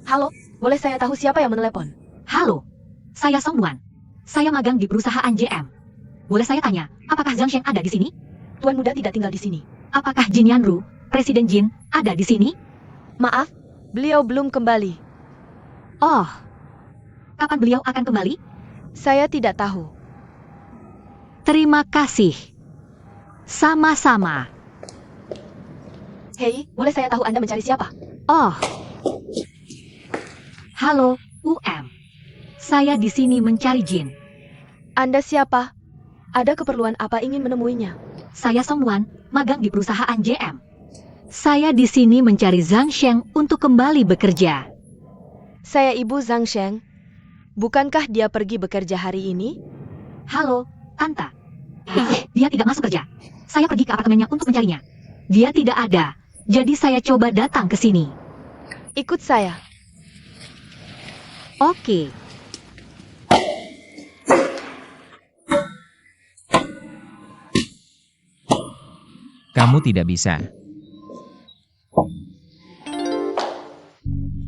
Halo, boleh saya tahu siapa yang menelepon? Halo, saya Song Wan. Saya magang di perusahaan JM. Boleh saya tanya, apakah Zhang Sheng ada di sini? Tuan muda tidak tinggal di sini. Apakah Jin Yanru, Presiden Jin, ada di sini? Maaf, beliau belum kembali. Oh, kapan beliau akan kembali? Saya tidak tahu. Terima kasih. Sama-sama. Hei, boleh saya tahu Anda mencari siapa? Oh. Halo, UM. Saya di sini mencari Jin. Anda siapa? Ada keperluan apa ingin menemuinya? Saya Song Wan, magang di perusahaan JM. Saya di sini mencari Zhang Sheng untuk kembali bekerja. Saya Ibu Zhang Sheng. Bukankah dia pergi bekerja hari ini? Halo, Tante. Dia tidak masuk kerja. Saya pergi ke apartemennya untuk mencarinya. Dia tidak ada. Jadi saya coba datang ke sini. Ikut saya. Oke. Kamu tidak bisa.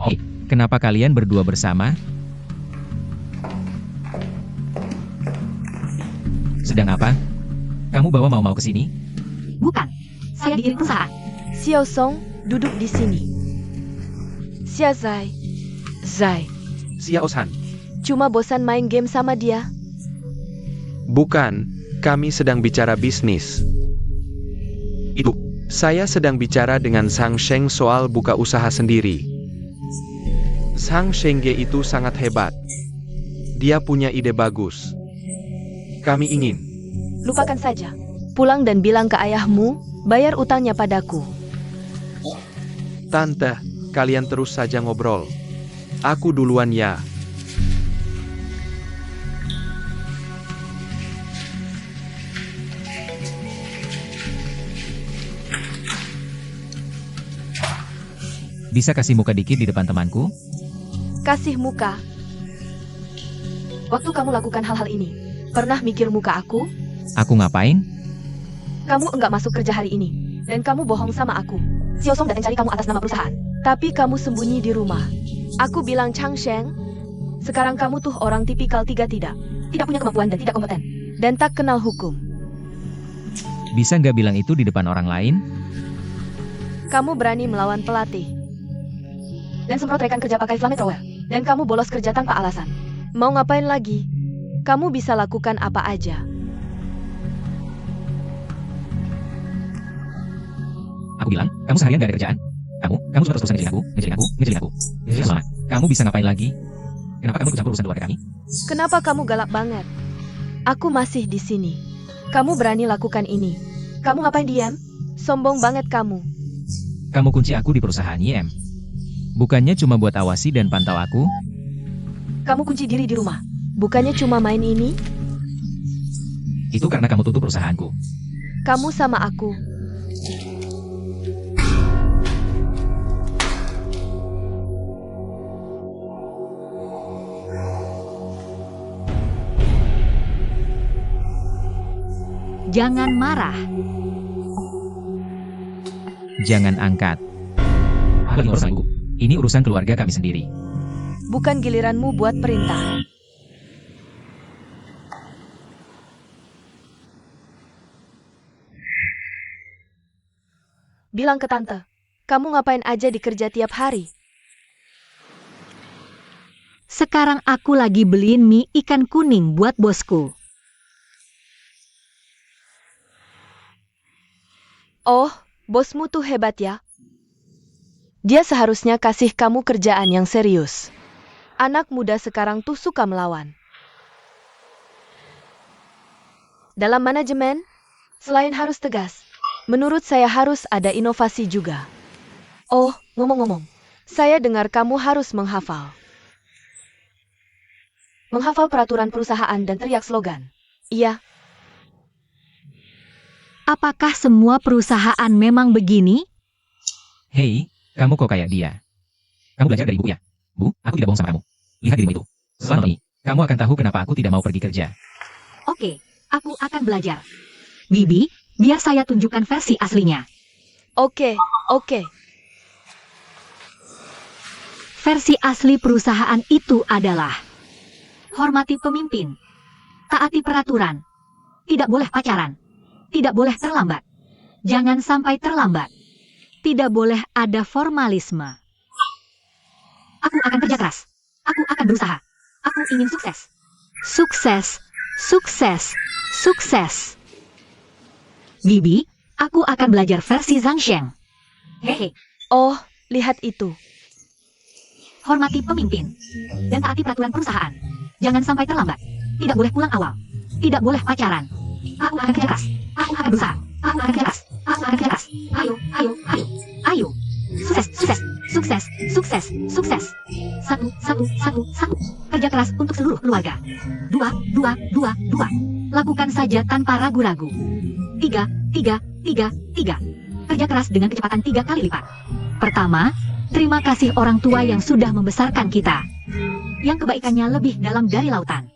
Hei, kenapa kalian berdua bersama? Sedang apa? Kamu bawa mau ke sini? Bukan. Saya di perusahaan. Xiao Song, duduk di sini. Xia Zai. Zai. Xiao San. Cuma bosan main game sama dia. Bukan, kami sedang bicara bisnis. Itu, saya sedang bicara dengan Zhang Sheng soal buka usaha sendiri. Zhang Sheng itu sangat hebat. Dia punya ide bagus. Kami ingin. Lupakan saja. Pulang dan bilang ke ayahmu, bayar utangnya padaku. Tante, kalian terus saja ngobrol. Aku duluan ya. Bisa kasih muka dikit di depan temanku? Kasih muka. Waktu kamu lakukan hal-hal ini, pernah mikir muka aku? Aku ngapain? Kamu enggak masuk kerja hari ini, dan kamu bohong sama aku. Xiao Song datang cari kamu atas nama perusahaan, tapi kamu sembunyi di rumah. Aku bilang Chang Sheng, sekarang kamu tuh orang tipikal tiga tidak punya kemampuan dan tidak kompeten, dan tak kenal hukum. Bisa nggak bilang itu di depan orang lain? Kamu berani melawan pelatih, dan semprot rekan kerja pakai flamethrower, dan kamu bolos kerja tanpa alasan. Mau ngapain lagi? Kamu bisa lakukan apa aja. Aku bilang, kamu seharian gak ada kerjaan? Kamu sudah terus-terusan ngejelin aku. Selama, kamu bisa ngapain lagi? Kenapa kamu ikut campur urusan keluarga kami? Kenapa kamu galak banget? Aku masih di sini. Kamu berani lakukan ini. Kamu ngapain diam? Sombong banget kamu. Kamu kunci aku di perusahaan YM. Bukannya cuma buat awasi dan pantau aku? Kamu kunci diri di rumah. Bukannya cuma main ini? Itu karena kamu tutup perusahaanku. Kamu sama aku. Jangan marah. Jangan angkat. Ini urusanku. Ini urusan keluarga kami sendiri. Bukan giliranmu buat perintah. Bilang ke tante, kamu ngapain aja di kerja tiap hari? Sekarang aku lagi beliin mie ikan kuning buat bosku. Oh, bosmu tuh hebat ya. Dia seharusnya kasih kamu kerjaan yang serius. Anak muda sekarang tuh suka melawan. Dalam manajemen, selain harus tegas, menurut saya harus ada inovasi juga. Oh, ngomong-ngomong, saya dengar kamu harus menghafal. Menghafal peraturan perusahaan dan teriak slogan. Iya. Apakah semua perusahaan memang begini? Hei, kamu kok kayak dia? Kamu belajar dari ibu ya? Bu, aku tidak bohong sama kamu. Lihat dirimu itu. Setelah nonton ini, kamu akan tahu kenapa aku tidak mau pergi kerja. Oke, aku akan belajar. Bibi, biar saya tunjukkan versi aslinya. Oke. Versi asli perusahaan itu adalah: hormati pemimpin, taati peraturan, tidak boleh pacaran, tidak boleh terlambat, jangan sampai terlambat, tidak boleh ada formalisme. Aku akan kerja keras, aku akan berusaha, aku ingin sukses. Sukses, sukses, sukses. Bibi, aku akan belajar versi Zhang Sheng. Hehe. Oh, lihat itu. Hormati pemimpin dan taati peraturan perusahaan. Jangan sampai terlambat. Tidak boleh pulang awal. Tidak boleh pacaran. Aku akan kerja keras. Aku akan berusaha. Aku akan kerja keras. Aku akan kerja keras. Ayo, ayo, ayo, ayo. Sukses, sukses, sukses, sukses, sukses. Satu. Kerja keras untuk seluruh keluarga. Dua. Lakukan saja tanpa ragu-ragu. Tiga. Kerja keras dengan kecepatan 3 kali lipat. Pertama, terima kasih orang tua yang sudah membesarkan kita, yang kebaikannya lebih dalam dari lautan.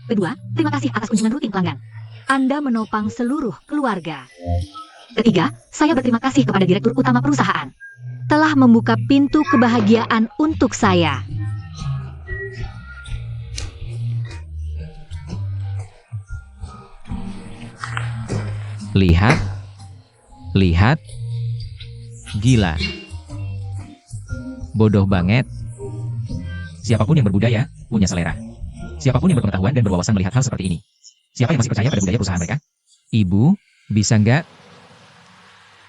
Kedua, terima kasih atas kunjungan rutin pelanggan. Anda menopang seluruh keluarga. Ketiga, saya berterima kasih kepada direktur utama perusahaan, telah membuka pintu kebahagiaan untuk saya. Lihat. Gila. Bodoh banget. Siapapun yang berbudaya, punya selera. Siapapun yang berpengetahuan dan berwawasan melihat hal seperti ini. Siapa yang masih percaya pada budaya perusahaan mereka? Ibu, bisa nggak?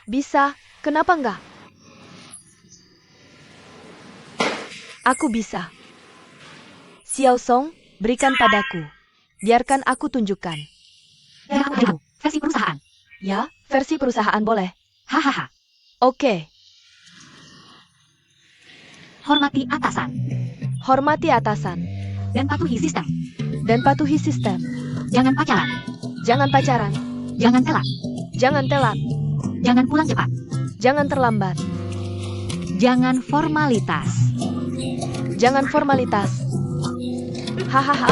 Bisa, kenapa enggak? Aku bisa. Xiao Song, berikan padaku. Biarkan aku tunjukkan. Dan aku berimu, versi perusahaan. Ya, versi perusahaan boleh. Hahaha. Oke, Hormati atasan hormati atasan dan patuhi sistem. dan patuhi sistem. Jangan pacaran. Jangan pacaran, Jangan telat. jangan telat, Jangan pulang cepat. jangan terlambat, Jangan formalitas. jangan formalitas. Hahaha,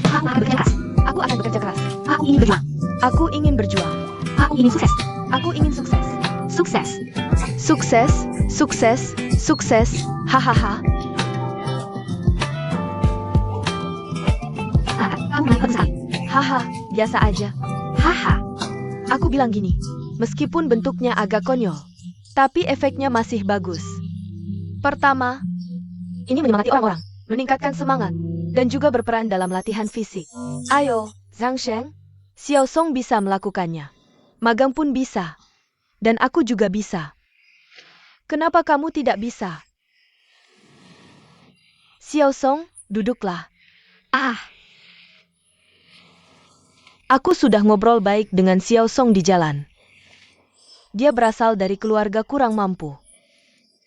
Aku akan bekerja keras. aku akan bekerja keras. Aku ingin berjuang. Aku ingin berjuang. Aku ingin sukses. Aku ingin sukses. Sukses. Sukses, sukses, sukses. Hahaha. Kamu baik bagus sekali. Haha, biasa aja. Haha. Aku bilang gini, meskipun bentuknya agak konyol, tapi efeknya masih bagus. Pertama, ini menyemangati orang-orang, meningkatkan semangat, dan juga berperan dalam latihan fisik. Ayo, Zhang Sheng, Xiao Song bisa melakukannya. Magang pun bisa. Dan aku juga bisa. Kenapa kamu tidak bisa? Xiao Song, duduklah. Ah, Aku sudah ngobrol baik dengan Xiao Song di jalan. Dia berasal dari keluarga kurang mampu.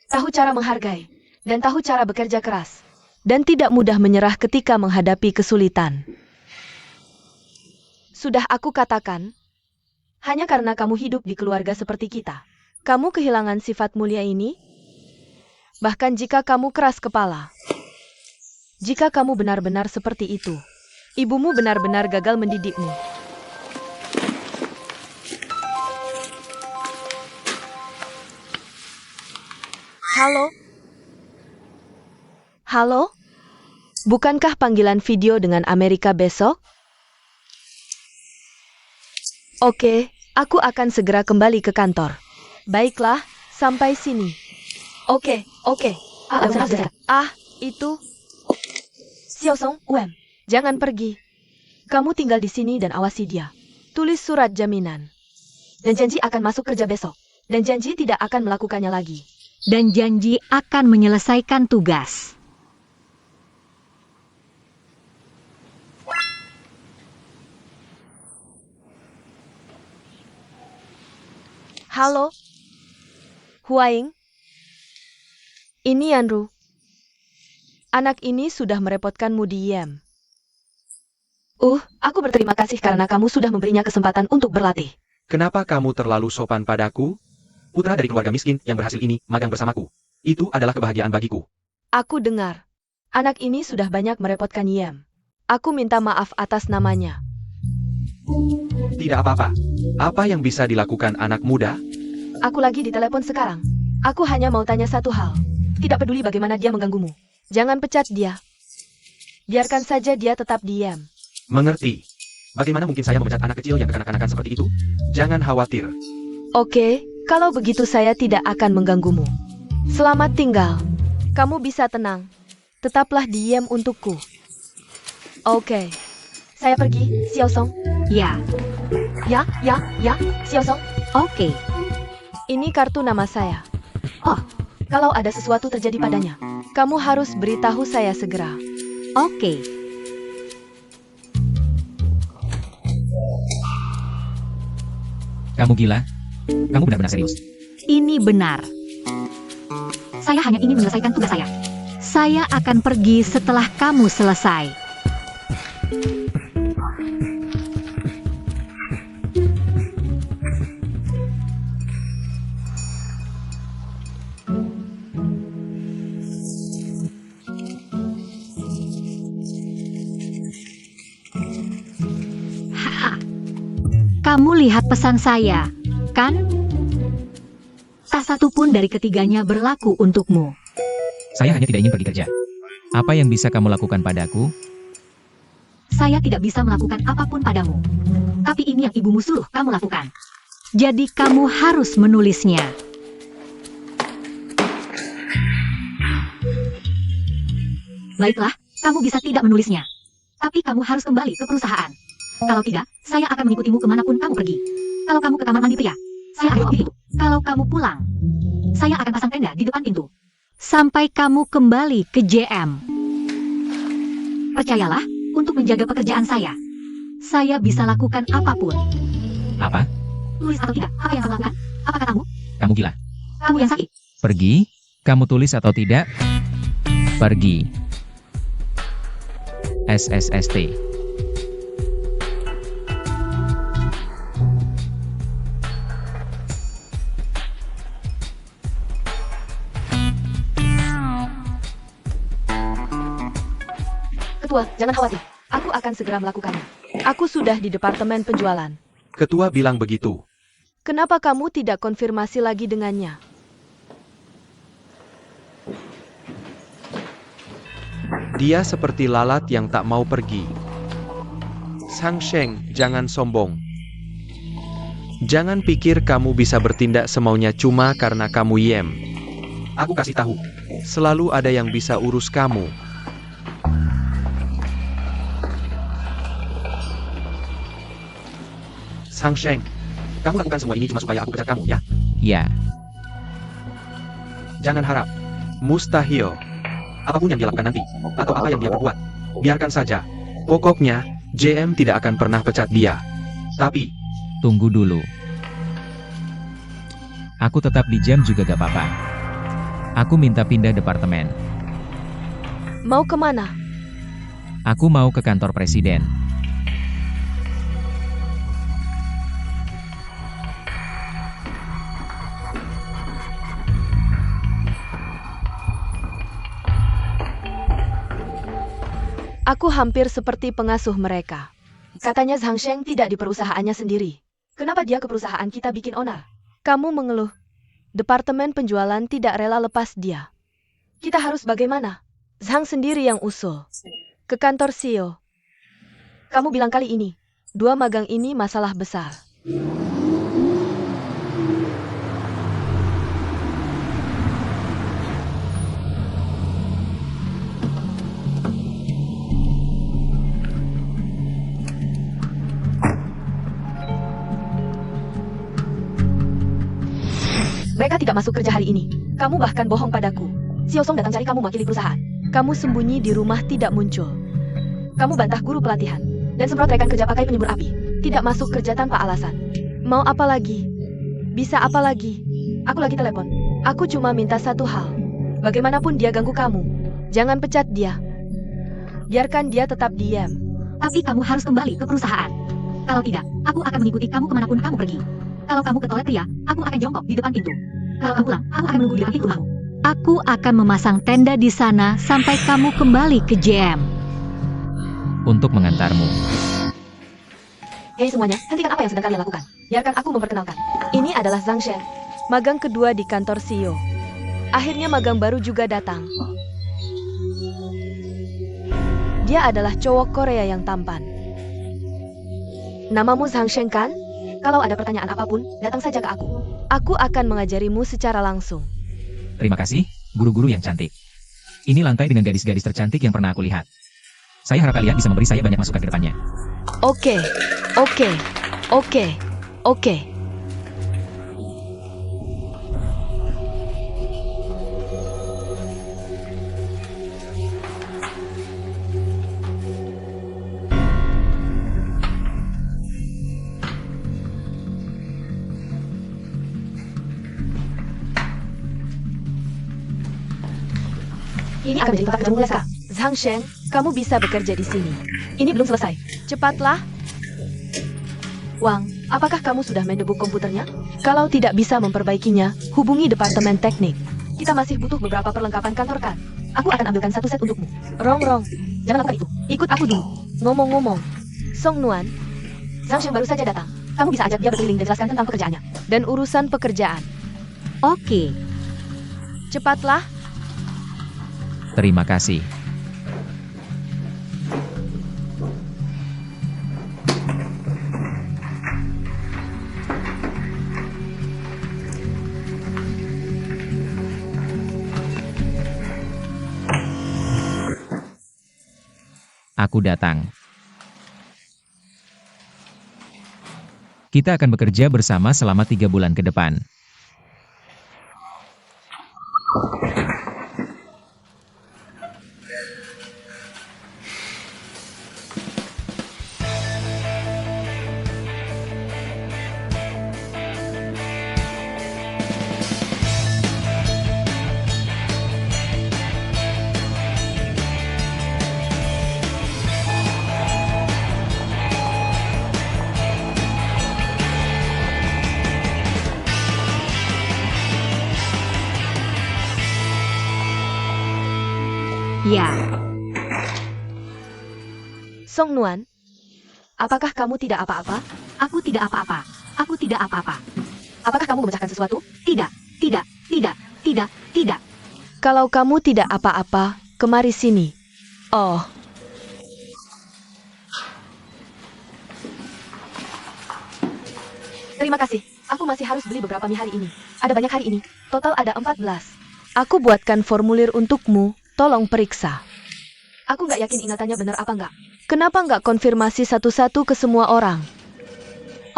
Tahu cara menghargai, dan tahu cara bekerja keras. Dan tidak mudah menyerah ketika menghadapi kesulitan. Sudah aku katakan, hanya karena kamu hidup di keluarga seperti kita, kamu kehilangan sifat mulia ini. Bahkan jika kamu keras kepala, jika kamu benar-benar seperti itu, ibumu benar-benar gagal mendidikmu. Halo? Halo? Bukankah panggilan video dengan Amerika besok? Oke, aku akan segera kembali ke kantor. Baiklah, sampai sini. Oke. Itu. Xiao Song, jangan pergi. Kamu tinggal di sini dan awasi dia. Tulis surat jaminan. Dan janji akan masuk kerja besok. Dan janji tidak akan melakukannya lagi. dan janji akan menyelesaikan tugas. Halo? Huaing? Ini Yanru. Anak ini sudah merepotkanmu di Yem. Aku berterima kasih karena kamu sudah memberinya kesempatan untuk berlatih. Kenapa kamu terlalu sopan padaku? Putra dari keluarga miskin yang berhasil ini magang bersamaku. Itu adalah kebahagiaan bagiku. Aku dengar. Anak ini sudah banyak merepotkan Yem. Aku minta maaf atas namanya. Tidak apa-apa. Apa yang bisa dilakukan anak muda? Aku lagi di telepon sekarang. Aku hanya mau tanya satu hal. Tidak peduli bagaimana dia mengganggumu. Jangan pecat dia. Biarkan saja dia tetap diam. Mengerti. Bagaimana mungkin saya memecat anak kecil yang kekanak-kanakan seperti itu? Jangan khawatir. Oke, kalau begitu saya tidak akan mengganggumu. Selamat tinggal. Kamu bisa tenang. Tetaplah diam untukku. Oke. Saya pergi, Xiaosong. Ya, Ya, Xiaosong. oke. Ini kartu nama saya. Oh. Kalau ada sesuatu terjadi padanya, kamu harus beritahu saya segera. Oke. Kamu gila? Kamu benar-benar serius? Ini benar. Saya hanya ingin menyelesaikan tugas saya. Saya akan pergi setelah kamu selesai. Haha. Kamu lihat pesan saya, kan? Tak satu pun dari ketiganya berlaku untukmu. Saya hanya tidak ingin pergi kerja. Apa yang bisa kamu lakukan padaku? Saya tidak bisa melakukan apapun padamu. Tapi ini yang ibumu suruh kamu lakukan. Jadi kamu harus menulisnya. Baiklah, kamu bisa tidak menulisnya. Tapi kamu harus kembali ke perusahaan. Kalau tidak, saya akan mengikutimu kemanapun kamu pergi. Kalau kamu ke kamar mandi pria, saya akan ikut. Kalau kamu pulang, saya akan pasang tenda di depan pintu. Sampai kamu kembali ke JM. Percayalah, untuk menjaga pekerjaan saya bisa lakukan apapun. Apa? Tulis atau tidak, apa yang kamu lakukan? Apa katamu? Kamu gila? Kamu yang sakit. Pergi? Kamu tulis atau tidak? Pergi. SSST. Ketua, jangan khawatir. Aku akan segera melakukannya. Aku sudah di departemen penjualan. Ketua bilang begitu. Kenapa kamu tidak konfirmasi lagi dengannya? Dia seperti lalat yang tak mau pergi. Sang Sheng, jangan sombong. Jangan pikir kamu bisa bertindak semaunya cuma karena kamu Yem. Aku kasih tahu, selalu ada yang bisa urus kamu. Sang Sheng, kamu lakukan semua ini cuma supaya aku pecat kamu, ya? Ya. Jangan harap. Mustahil. Apapun yang dia lakukan nanti, atau apa yang dia perbuat, biarkan saja. Pokoknya, JM tidak akan pernah pecat dia. Tapi, Tunggu dulu. Aku tetap di jam juga gak apa-apa. Aku minta pindah departemen. Mau kemana? Aku mau ke kantor presiden. Aku hampir seperti pengasuh mereka. Katanya Zhang Sheng tidak di perusahaannya sendiri. Kenapa dia ke perusahaan kita bikin onar? Kamu mengeluh. Departemen penjualan tidak rela lepas dia. Kita harus bagaimana? Zhang sendiri yang usul. Ke kantor CEO. Kamu bilang kali ini, 2 magang ini masalah besar. Mereka tidak masuk kerja hari ini. Kamu bahkan bohong padaku. Xiaosong datang cari kamu mewakili perusahaan. Kamu sembunyi di rumah tidak muncul. Kamu bantah guru pelatihan. Dan semprot rekan kerja pakai penyembur api. Tidak masuk kerja tanpa alasan. Mau apa lagi? Bisa apa lagi? Aku lagi telepon. Aku cuma minta satu hal. Bagaimanapun dia ganggu kamu, jangan pecat dia. Biarkan dia tetap diam. Tapi kamu harus kembali ke perusahaan. Kalau tidak, aku akan mengikuti kamu kemanapun kamu pergi. Kalau kamu ke toilet pria, aku akan jongkok di depan pintu. Kalau kamu pulang, aku akan menunggu di depan pintu kamu. Aku akan memasang tenda di sana sampai kamu kembali ke JM. Untuk mengantarmu. Hei semuanya, hentikan apa yang sedang kalian lakukan. Biarkan aku memperkenalkan. Ini adalah Zhang Shen, magang kedua di kantor CEO. Akhirnya magang baru juga datang. Dia adalah cowok Korea yang tampan. Namamu Zhang Sheng kan? Kalau ada pertanyaan apapun, datang saja ke aku. Aku akan mengajarimu secara langsung. Terima kasih, guru-guru yang cantik. Ini lantai dengan gadis-gadis tercantik yang pernah aku lihat. Saya harap kalian bisa memberi saya banyak masukan ke depannya. Oke, oke, oke, oke. Ini akan menjadi tempat kerjamu mulai sekarang. Zhang Sheng, kamu bisa bekerja di sini. Ini belum selesai. Cepatlah. Wang, apakah kamu sudah mendebuk komputernya? Kalau tidak bisa memperbaikinya, hubungi Departemen Teknik. Kita masih butuh beberapa perlengkapan kantor kan? Aku akan ambilkan satu set untukmu. Rong, jangan lakukan itu. Ikut aku dulu. Ngomong-ngomong, Song Nuan, Zhang Sheng baru saja datang. Kamu bisa ajak dia berkeliling dan jelaskan tentang pekerjaannya. Dan urusan pekerjaan. Oke. Cepatlah. Terima kasih. Aku datang. Kita akan bekerja bersama selama 3 bulan ke depan. Ya, Song Nuan, apakah kamu tidak apa-apa? aku tidak apa-apa. Aku tidak apa-apa. Apakah kamu memecahkan sesuatu? Tidak. Kalau kamu tidak apa-apa, kemari sini. Oh. Terima kasih. Aku masih harus beli beberapa mie hari ini. Ada banyak hari ini. Total ada 14. Aku buatkan formulir untukmu. Tolong periksa. Aku nggak yakin ingatannya benar apa nggak. Kenapa nggak konfirmasi satu-satu ke semua orang?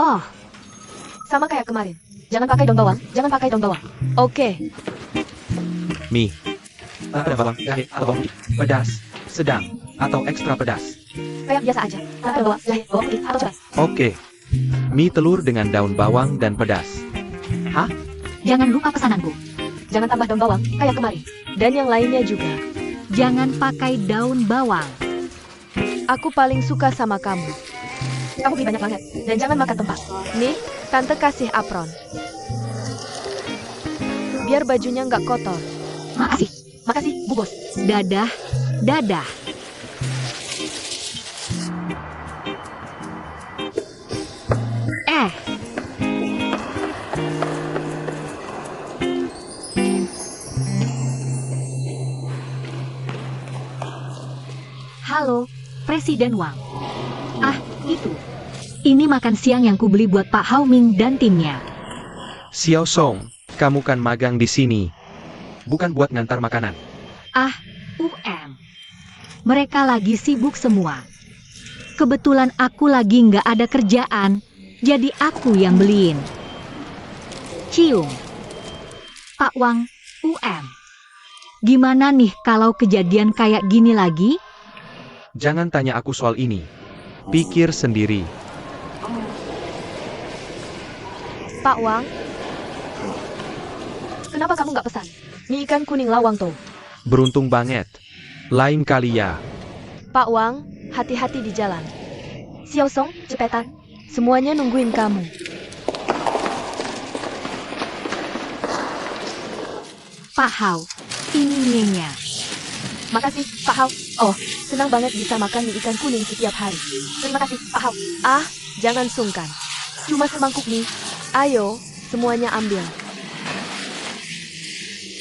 Oh, Sama kayak kemarin. Jangan pakai daun bawang. Oke. Mie. Tanpa bawang, jahe, atau bawang putih. Pedas, sedang, atau ekstra pedas. Kayak biasa aja. Tanpa bawang, jahe, bawang putih, atau cabai. Oke. Mie telur dengan daun bawang dan pedas. Hah? jangan lupa pesananku. Jangan tambah daun bawang, kayak kemarin. Dan yang lainnya juga. Jangan pakai daun bawang. Aku paling suka sama kamu. Kamu beli banyak banget. Dan jangan makan tempat. Nih, tante kasih apron. Biar bajunya nggak kotor. Makasih. Makasih, Bu Bos. Dadah. Halo, Presiden Wang. Ah, itu. Ini makan siang yang kubeli buat Pak Hao Ming dan timnya. Xiao Song, kamu kan magang di sini. Bukan buat ngantar makanan. Mereka lagi sibuk semua. Kebetulan aku lagi nggak ada kerjaan, jadi aku yang beliin. Cium. Pak Wang, gimana nih kalau kejadian kayak gini lagi? Jangan tanya aku soal ini. Pikir sendiri. Pak Wang. Kenapa kamu nggak pesan? Mie ikan kuning lawang tuh. Beruntung banget. Lain kali ya. Pak Wang, hati-hati di jalan. Xiao Song, cepetan. Semuanya nungguin kamu. Pak Hao, ini mienya. Makasih, Pak Hao. Oh, senang banget bisa makan mie ikan kuning setiap hari. Terima kasih, Pak Hao. Ah, jangan sungkan. Cuma semangkuk mie. Ayo, semuanya ambil.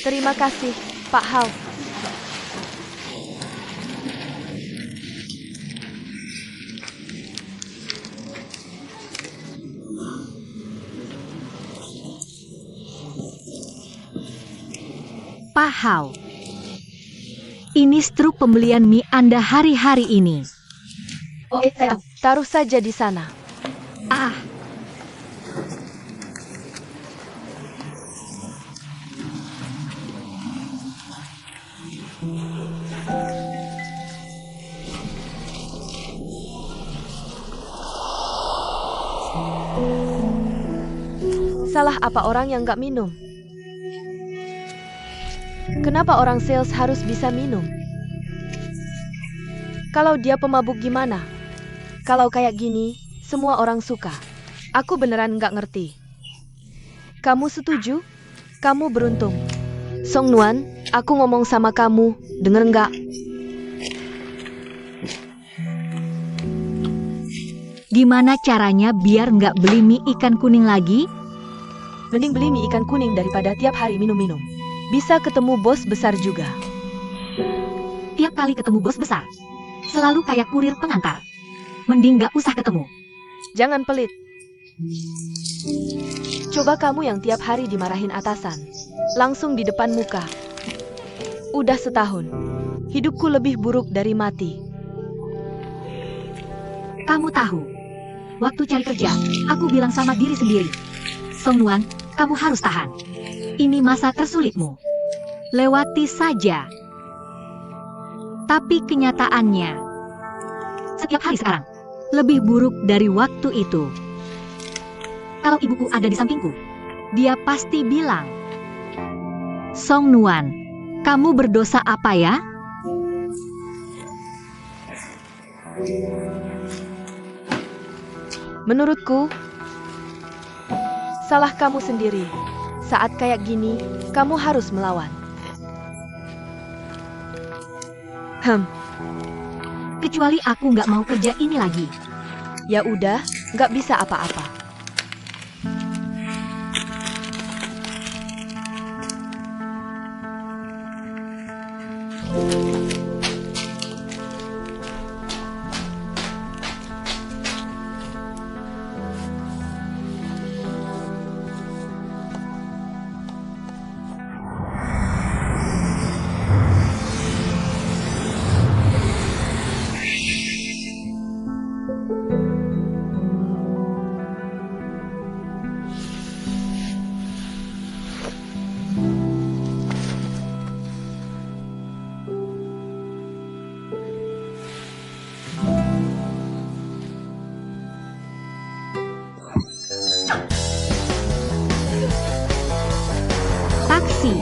Terima kasih, Pak Hao. Pak Hao. Ini struk pembelian mie Anda hari-hari ini. Oh, saya taruh saja di sana. Ah, Salah apa orang yang nggak minum? Kenapa orang sales harus bisa minum? Kalau dia pemabuk gimana? Kalau kayak gini, semua orang suka. Aku beneran nggak ngerti. Kamu setuju? Kamu beruntung. Song Nuan, aku ngomong sama kamu, denger nggak? gimana caranya biar nggak beli mie ikan kuning lagi? Mending beli mie ikan kuning daripada tiap hari minum-minum. Bisa ketemu bos besar juga. Tiap kali ketemu bos besar, selalu kayak kurir pengantar. Mending nggak usah ketemu. Jangan pelit. Coba kamu yang tiap hari dimarahin atasan. Langsung di depan muka. Udah setahun. Hidupku lebih buruk dari mati. Kamu tahu, waktu cari kerja, aku bilang sama diri sendiri, Song Nuan, kamu harus tahan. Ini masa tersulitmu. Lewati saja. Tapi kenyataannya, setiap hari sekarang, lebih buruk dari waktu itu. Kalau ibuku ada di sampingku, dia pasti bilang, Song Nuan, kamu berdosa apa ya? Menurutku, salah kamu sendiri. Saat kayak gini, kamu harus melawan. Kecuali aku nggak mau kerja ini lagi. Ya udah, nggak bisa apa-apa. Taksi.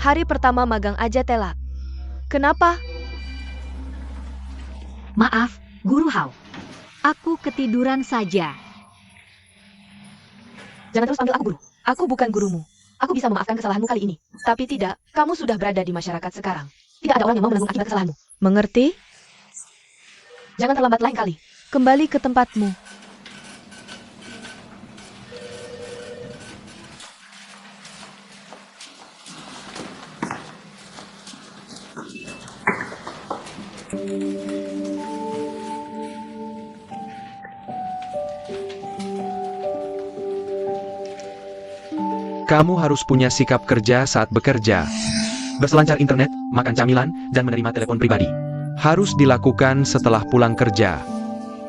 Hari pertama magang aja telat. Kenapa? Maaf, Guru Hao. Aku ketiduran saja. Jangan terus panggil aku guru. Aku bukan gurumu. Aku bisa memaafkan kesalahanmu kali ini. Tapi tidak, kamu sudah berada di masyarakat sekarang. Tidak ada orang yang mau menanggung akibat kesalahanmu. Mengerti? Jangan terlambat lain kali. Kembali ke tempatmu. Kamu harus punya sikap kerja saat bekerja. Berselancar internet, makan camilan, dan menerima telepon pribadi. Harus dilakukan setelah pulang kerja.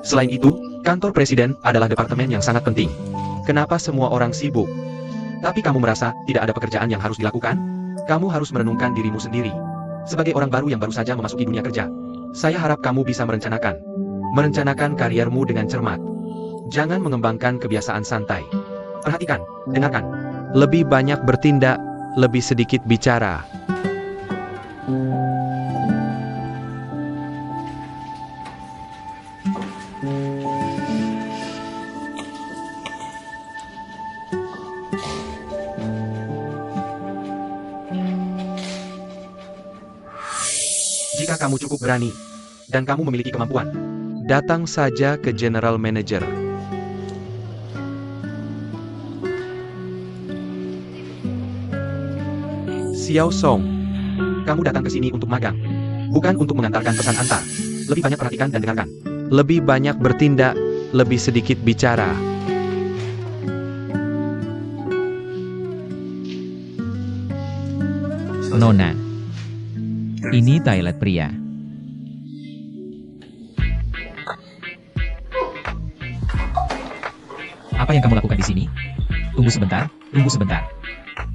Selain itu, kantor presiden adalah departemen yang sangat penting. Kenapa semua orang sibuk? Tapi kamu merasa tidak ada pekerjaan yang harus dilakukan? Kamu harus merenungkan dirimu sendiri. Sebagai orang baru yang baru saja memasuki dunia kerja, saya harap kamu bisa merencanakan kariermu dengan cermat. Jangan mengembangkan kebiasaan santai. Perhatikan, dengarkan. Lebih banyak bertindak, lebih sedikit bicara. Jika kamu cukup berani, dan kamu memiliki kemampuan, datang saja ke General Manager. Xiao Song, kamu datang ke sini untuk magang, bukan untuk mengantarkan pesan antar. Lebih banyak perhatikan dan dengarkan. Lebih banyak bertindak, lebih sedikit bicara. Nona. Ini toilet pria. Apa yang kamu lakukan di sini? Tunggu sebentar, tunggu sebentar.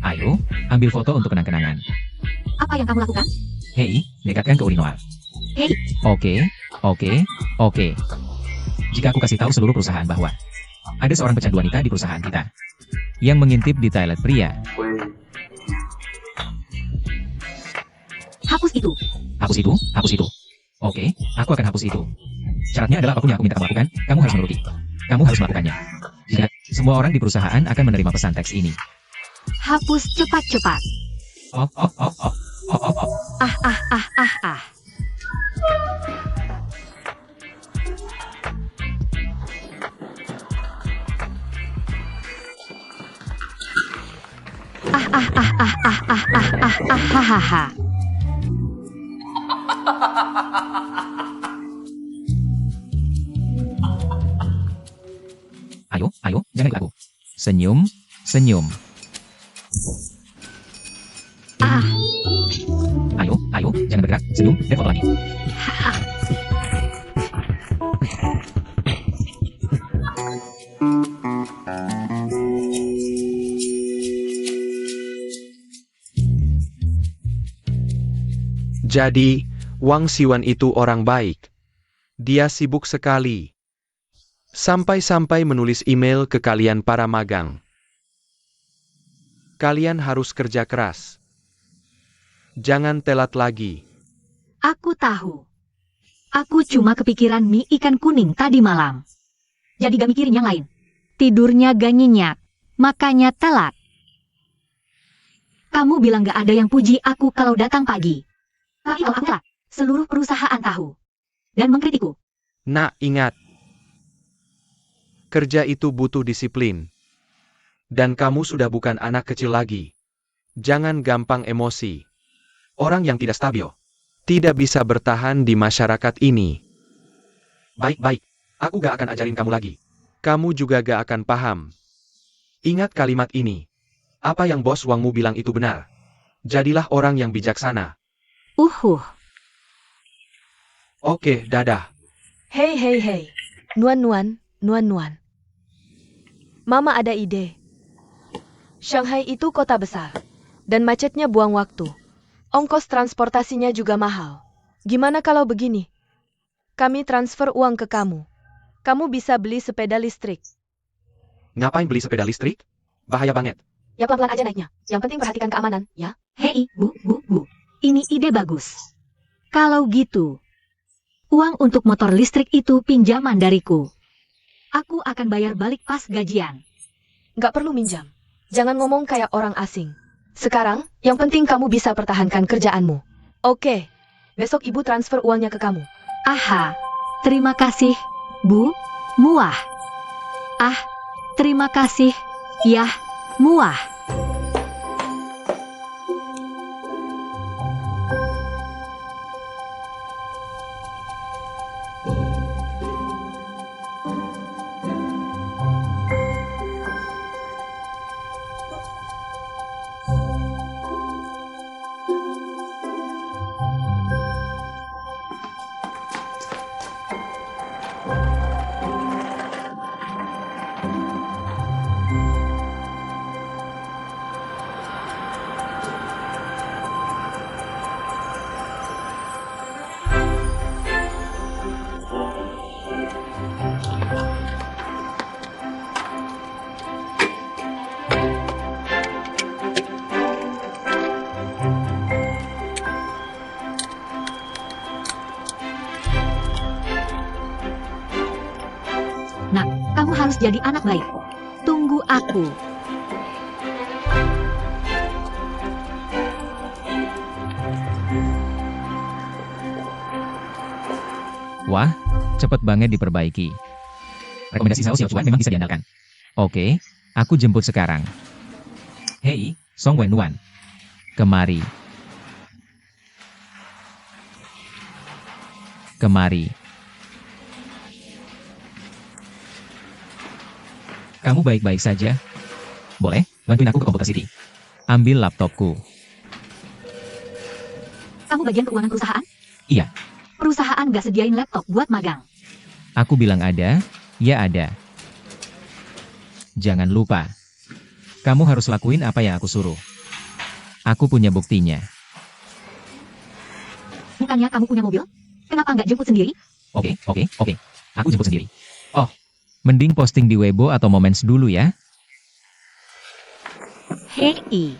Ayo, ambil foto untuk kenang-kenangan. Apa yang kamu lakukan? Hei, dekatkan ke urinoir. Hei, Oke. Jika aku kasih tahu seluruh perusahaan bahwa ada seorang pecandu wanita di perusahaan kita yang mengintip di toilet pria. hapus itu. Hapus itu. Oke, aku akan hapus itu. Syaratnya adalah apapun yang aku minta kamu lakukan, kamu harus menuruti. Kamu harus melakukannya. Jika semua orang di perusahaan akan menerima pesan teks ini. Hapus cepat-cepat. Oh. Ah. Hahaha. Ayo, jangan lagu. Senyum. Ah, Ayo, jangan bergerak. Senyum, dan foto lagi. Jadi, Wang Siwan itu orang baik. Dia sibuk sekali. Sampai-sampai menulis email ke kalian para magang. Kalian harus kerja keras. Jangan telat lagi. aku tahu. Aku cuma kepikiran mie ikan kuning tadi malam. Jadi gak mikirin yang lain. Tidurnya gak nyenyak. Makanya telat. Kamu bilang gak ada yang puji aku kalau datang pagi. Tapi kalau aku telat, seluruh perusahaan tahu. Dan mengkritikku. Nak, ingat. Kerja itu butuh disiplin. Dan kamu sudah bukan anak kecil lagi. Jangan gampang emosi. Orang yang tidak stabil tidak bisa bertahan di masyarakat ini. Baik. Aku gak akan ajarin kamu lagi. Kamu juga gak akan paham. Ingat kalimat ini. Apa yang bos Wangmu bilang itu benar. Jadilah orang yang bijaksana. Oke, dadah. Hei. Nuan. Mama ada ide. Shanghai itu kota besar. Dan macetnya buang waktu. Ongkos transportasinya juga mahal. Gimana kalau begini? Kami transfer uang ke kamu. Kamu bisa beli sepeda listrik. Ngapain beli sepeda listrik? Bahaya banget. Ya pelan-pelan aja naiknya. Yang penting perhatikan keamanan, ya. Hei, Bu. Ini ide bagus. Kalau gitu, uang untuk motor listrik itu pinjaman dariku. Aku akan bayar balik pas gajian. Nggak perlu minjam. Jangan ngomong kayak orang asing. Sekarang, yang penting kamu bisa pertahankan kerjaanmu. Oke. Besok ibu transfer uangnya ke kamu. Aha, terima kasih, Bu. Muah. Ah, terima kasih, Yah. Muah. Nak, kamu harus jadi anak baik. Tunggu aku. Wah, cepet banget diperbaiki. Rekomendasi Xiao Xiaochuan memang bisa diandalkan. Oke, aku jemput sekarang. Hei, Song Wennuan. Kemari. Kemari. Kamu baik-baik saja? Boleh, bantuin aku ke komputer City. Ambil laptopku. Kamu bagian keuangan perusahaan? Iya. Perusahaan nggak sediain laptop buat magang. Aku bilang ada, ya ada. Jangan lupa. Kamu harus lakuin apa yang aku suruh. Aku punya buktinya. Bukannya kamu punya mobil? Kenapa nggak jemput sendiri? Oke. Aku jemput sendiri. Oh, mending posting di Weibo atau Moments dulu ya. Hei.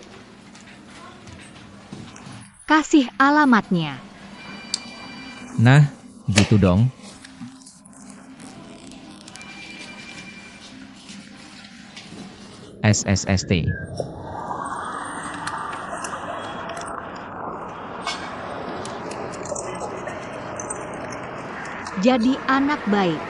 Kasih alamatnya. Nah, gitu dong. SSST. Jadi anak baik.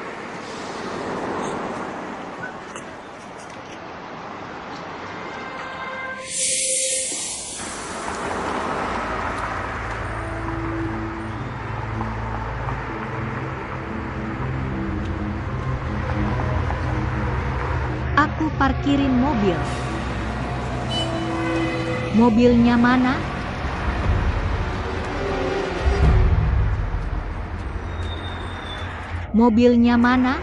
Aku parkirin mobil. Mobilnya mana? Mobilnya mana?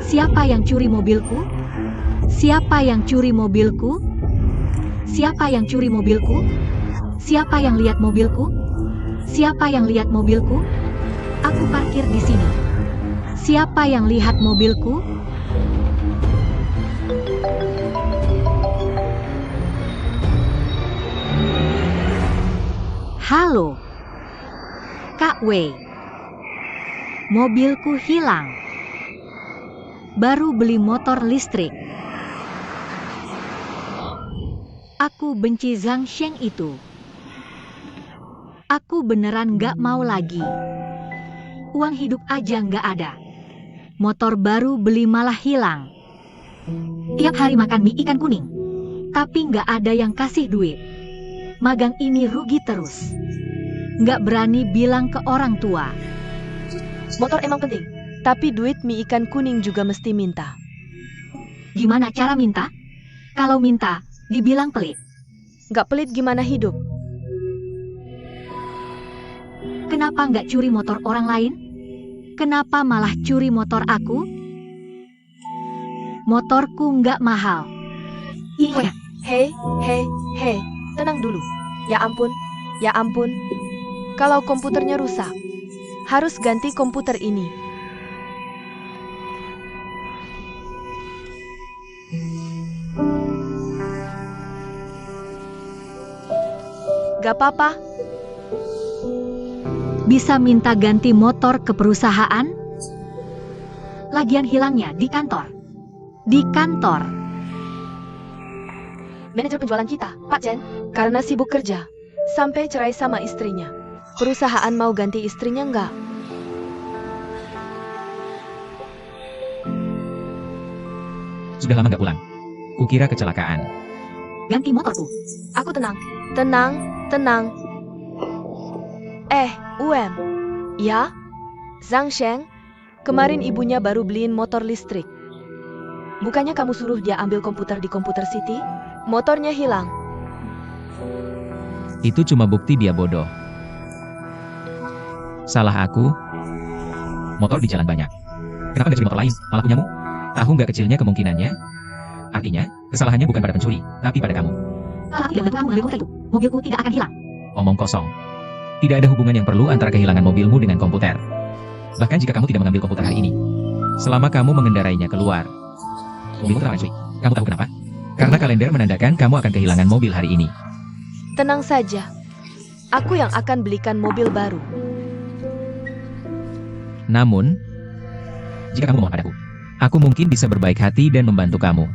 Siapa yang curi mobilku? Siapa yang curi mobilku? Siapa yang curi mobilku? Siapa yang lihat mobilku? Siapa yang lihat mobilku? Aku parkir di sini. Siapa yang lihat mobilku? Halo, Kak Wei. Mobilku hilang. Baru beli motor listrik. Aku benci Zhang Sheng itu. Aku beneran gak mau lagi. Uang hidup aja nggak ada. Motor baru beli malah hilang. Tiap hari makan mie ikan kuning. Tapi nggak ada yang kasih duit. Magang ini rugi terus. Nggak berani bilang ke orang tua. Motor emang penting, tapi duit mie ikan kuning juga mesti minta. Gimana cara minta? Kalau minta, dibilang pelit. Nggak pelit gimana hidup? Kenapa nggak curi motor orang lain? Kenapa malah curi motor aku? Motorku nggak mahal. Iya. Hei, tenang dulu. Ya ampun. Kalau komputernya rusak, harus ganti komputer ini. Gak apa-apa. Bisa minta ganti motor ke perusahaan? Lagian hilangnya di kantor. Di kantor. Manajer penjualan kita, Pak Chen, karena sibuk kerja, sampai cerai sama istrinya. Perusahaan mau ganti istrinya nggak? Sudah lama nggak pulang. Kukira kecelakaan. Ganti motorku. Aku tenang. UM. Ya? Zhang Sheng, kemarin ibunya baru beliin motor listrik. Bukannya kamu suruh dia ambil komputer di komputer City? Motornya hilang. Itu cuma bukti dia bodoh. Salah aku. Motor di jalan banyak. Kenapa nggak curi motor lain, malah punyamu? Tahu nggak kecilnya kemungkinannya? Artinya, kesalahannya bukan pada pencuri, tapi pada kamu. Kalau aku tidak bantu kamu mengambil komputer itu, mobilku tidak akan hilang. Omong kosong. Tidak ada hubungan yang perlu antara kehilangan mobilmu dengan komputer. Bahkan jika kamu tidak mengambil komputer hari ini. Selama kamu mengendarainya keluar. Mobilmu telah curi. Kamu tahu kenapa? Karena kalender menandakan kamu akan kehilangan mobil hari ini. Tenang saja. Aku yang akan belikan mobil baru. Namun, jika kamu mohon padaku, aku mungkin bisa berbaik hati dan membantu kamu.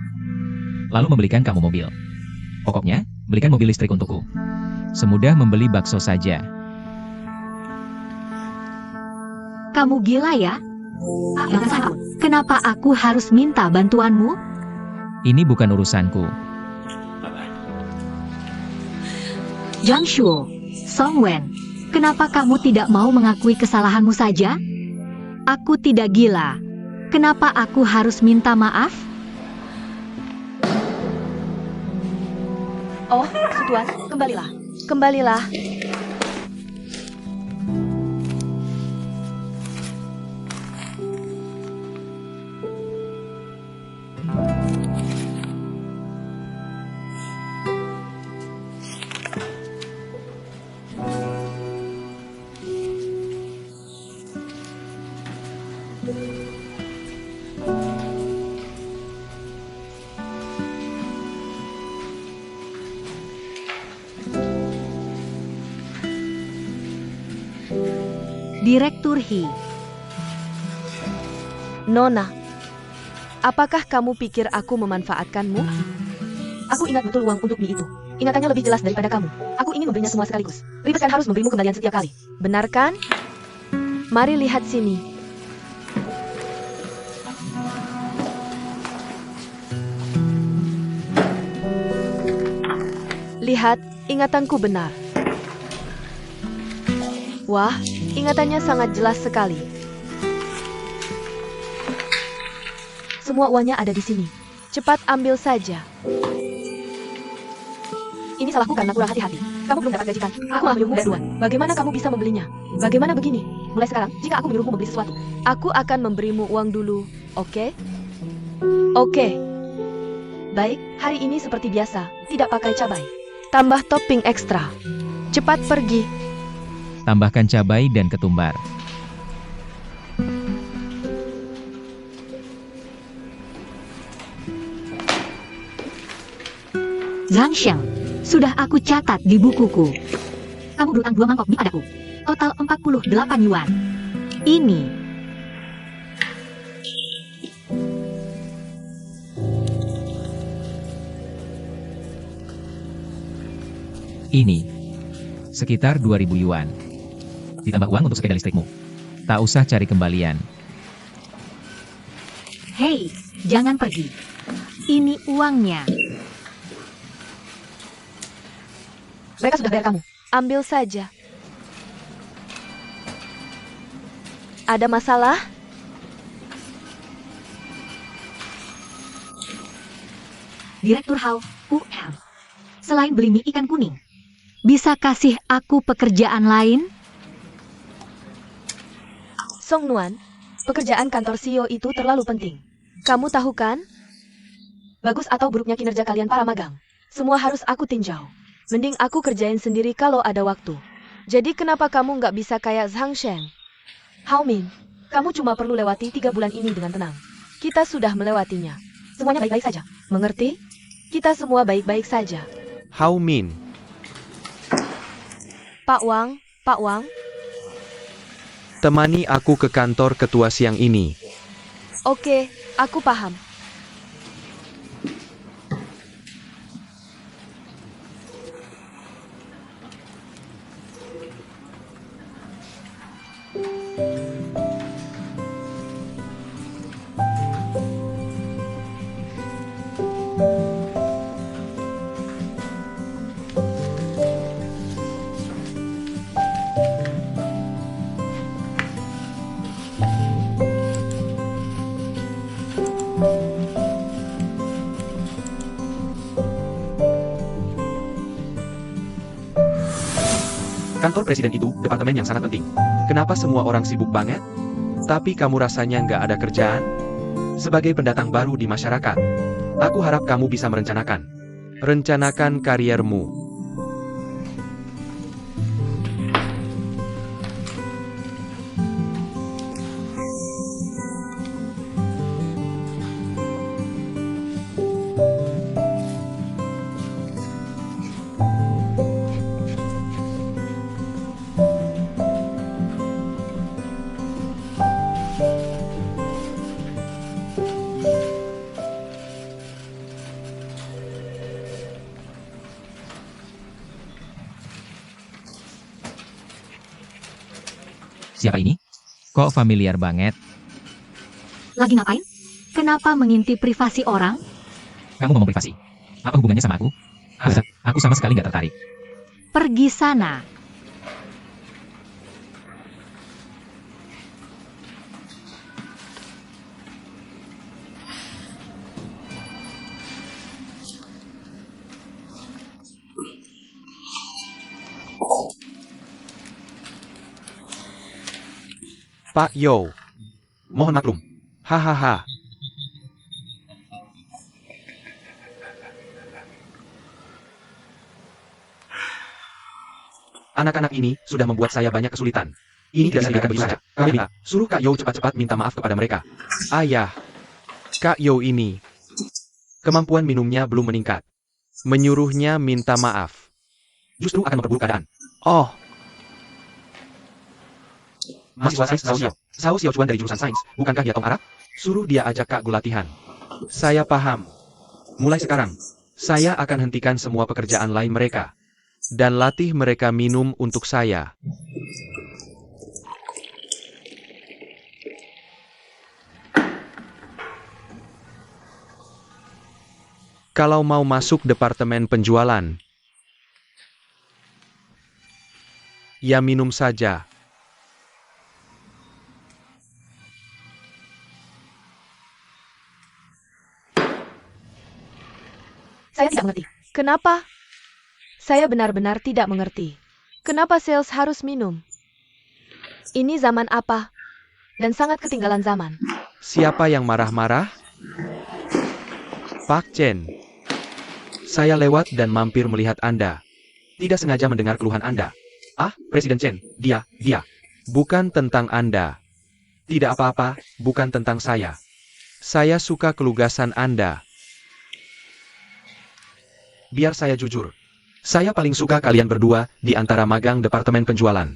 Lalu membelikan kamu mobil. Pokoknya, belikan mobil listrik untukku. Semudah membeli bakso saja. Kamu gila ya? Jangan salah. Kenapa aku harus minta bantuanmu? Ini bukan urusanku. Zhang Shuo, Song Wen, kenapa kamu tidak mau mengakui kesalahanmu saja? Aku tidak gila. Kenapa aku harus minta maaf? Oh, Sutuan, kembalilah. Kembalilah. Direktur He. Nona, apakah kamu pikir aku memanfaatkanmu? Aku ingat betul uang untuk mie itu. Ingatannya lebih jelas daripada kamu. Aku ingin memberinya semua sekaligus. Ribet kan harus memberimu kembalian setiap kali. Benar kan? Mari lihat sini. Lihat, ingatanku benar. Wah, ingatannya sangat jelas sekali. Semua uangnya ada di sini. Cepat ambil saja. Ini salahku karena kurang hati-hati. Kamu belum dapat gaji kan? Aku malah menyuruhmu duluan. Bagaimana kamu bisa membelinya? Bagaimana begini? Mulai sekarang, jika aku menyuruhmu membeli sesuatu, aku akan memberimu uang dulu, oke? Oke. Baik, hari ini seperti biasa, tidak pakai cabai. Tambah topping ekstra. Cepat pergi. Tambahkan cabai dan ketumbar. Zhang Sheng, sudah aku catat di bukuku. Kamu berutang 2 mangkok mie padaku. Total 48 yuan. Ini. Ini. Sekitar 2.000 yuan. Ditambah uang untuk sepeda listrikmu. Tak usah cari kembalian. Hei, jangan pergi. Ini uangnya. Mereka sudah bayar kamu. Ambil saja. Ada masalah? Direktur Hao, UM. Selain beli mie ikan kuning, bisa kasih aku pekerjaan lain? Song Nuan, pekerjaan kantor CEO itu terlalu penting. Kamu tahu kan? Bagus atau buruknya kinerja kalian para magang. Semua harus aku tinjau. Mending aku kerjain sendiri kalau ada waktu. Jadi kenapa kamu nggak bisa kayak Zhang Sheng? Hao Min, kamu cuma perlu lewati 3 bulan ini dengan tenang. Kita sudah melewatinya. Semuanya baik-baik saja. Mengerti? Kita semua baik-baik saja. Hao Min, Pak Wang, Pak Wang. temani aku ke kantor ketua siang ini. Oke, aku paham. Kantor presiden itu departemen yang sangat penting. Kenapa semua orang sibuk banget? Tapi kamu rasanya nggak ada kerjaan? Sebagai pendatang baru di masyarakat, aku harap kamu bisa rencanakan kariermu. Siapa ini? Kok familiar banget? Lagi ngapain? Kenapa mengintip privasi orang? Kamu ngomong privasi. Apa hubungannya sama aku? Aku sama sekali nggak tertarik. Pergi sana. Pak Yo. Mohon maklum. Hahaha. Anak-anak ini sudah membuat saya banyak kesulitan. Ini tidak bisa dibiarkan begitu saja. Kami minta, suruh Kak Yo cepat-cepat minta maaf kepada mereka. Ayah. Kak Yo ini. Kemampuan minumnya belum meningkat. Menyuruhnya minta maaf. Justru akan memperburuk keadaan. Oh. Mahasiswa sains Sao Xiaochuan dari jurusan sains, bukankah dia Tong Arab? Suruh dia ajak Kak Gu latihan. Saya paham. Mulai sekarang, saya akan hentikan semua pekerjaan lain mereka. Dan latih mereka minum untuk saya. Kalau mau masuk departemen penjualan, ya minum saja. Saya tidak mengerti. Kenapa? Saya benar-benar tidak mengerti. Kenapa sales harus minum? Ini zaman apa? Dan sangat ketinggalan zaman. Siapa yang marah-marah? Pak Chen. Saya lewat dan mampir melihat Anda. Tidak sengaja mendengar keluhan Anda. Ah, Presiden Chen, dia. Bukan tentang Anda. Tidak apa-apa, bukan tentang saya. Saya suka kelugasan Anda. Biar saya jujur. Saya paling suka kalian berdua di antara magang departemen penjualan.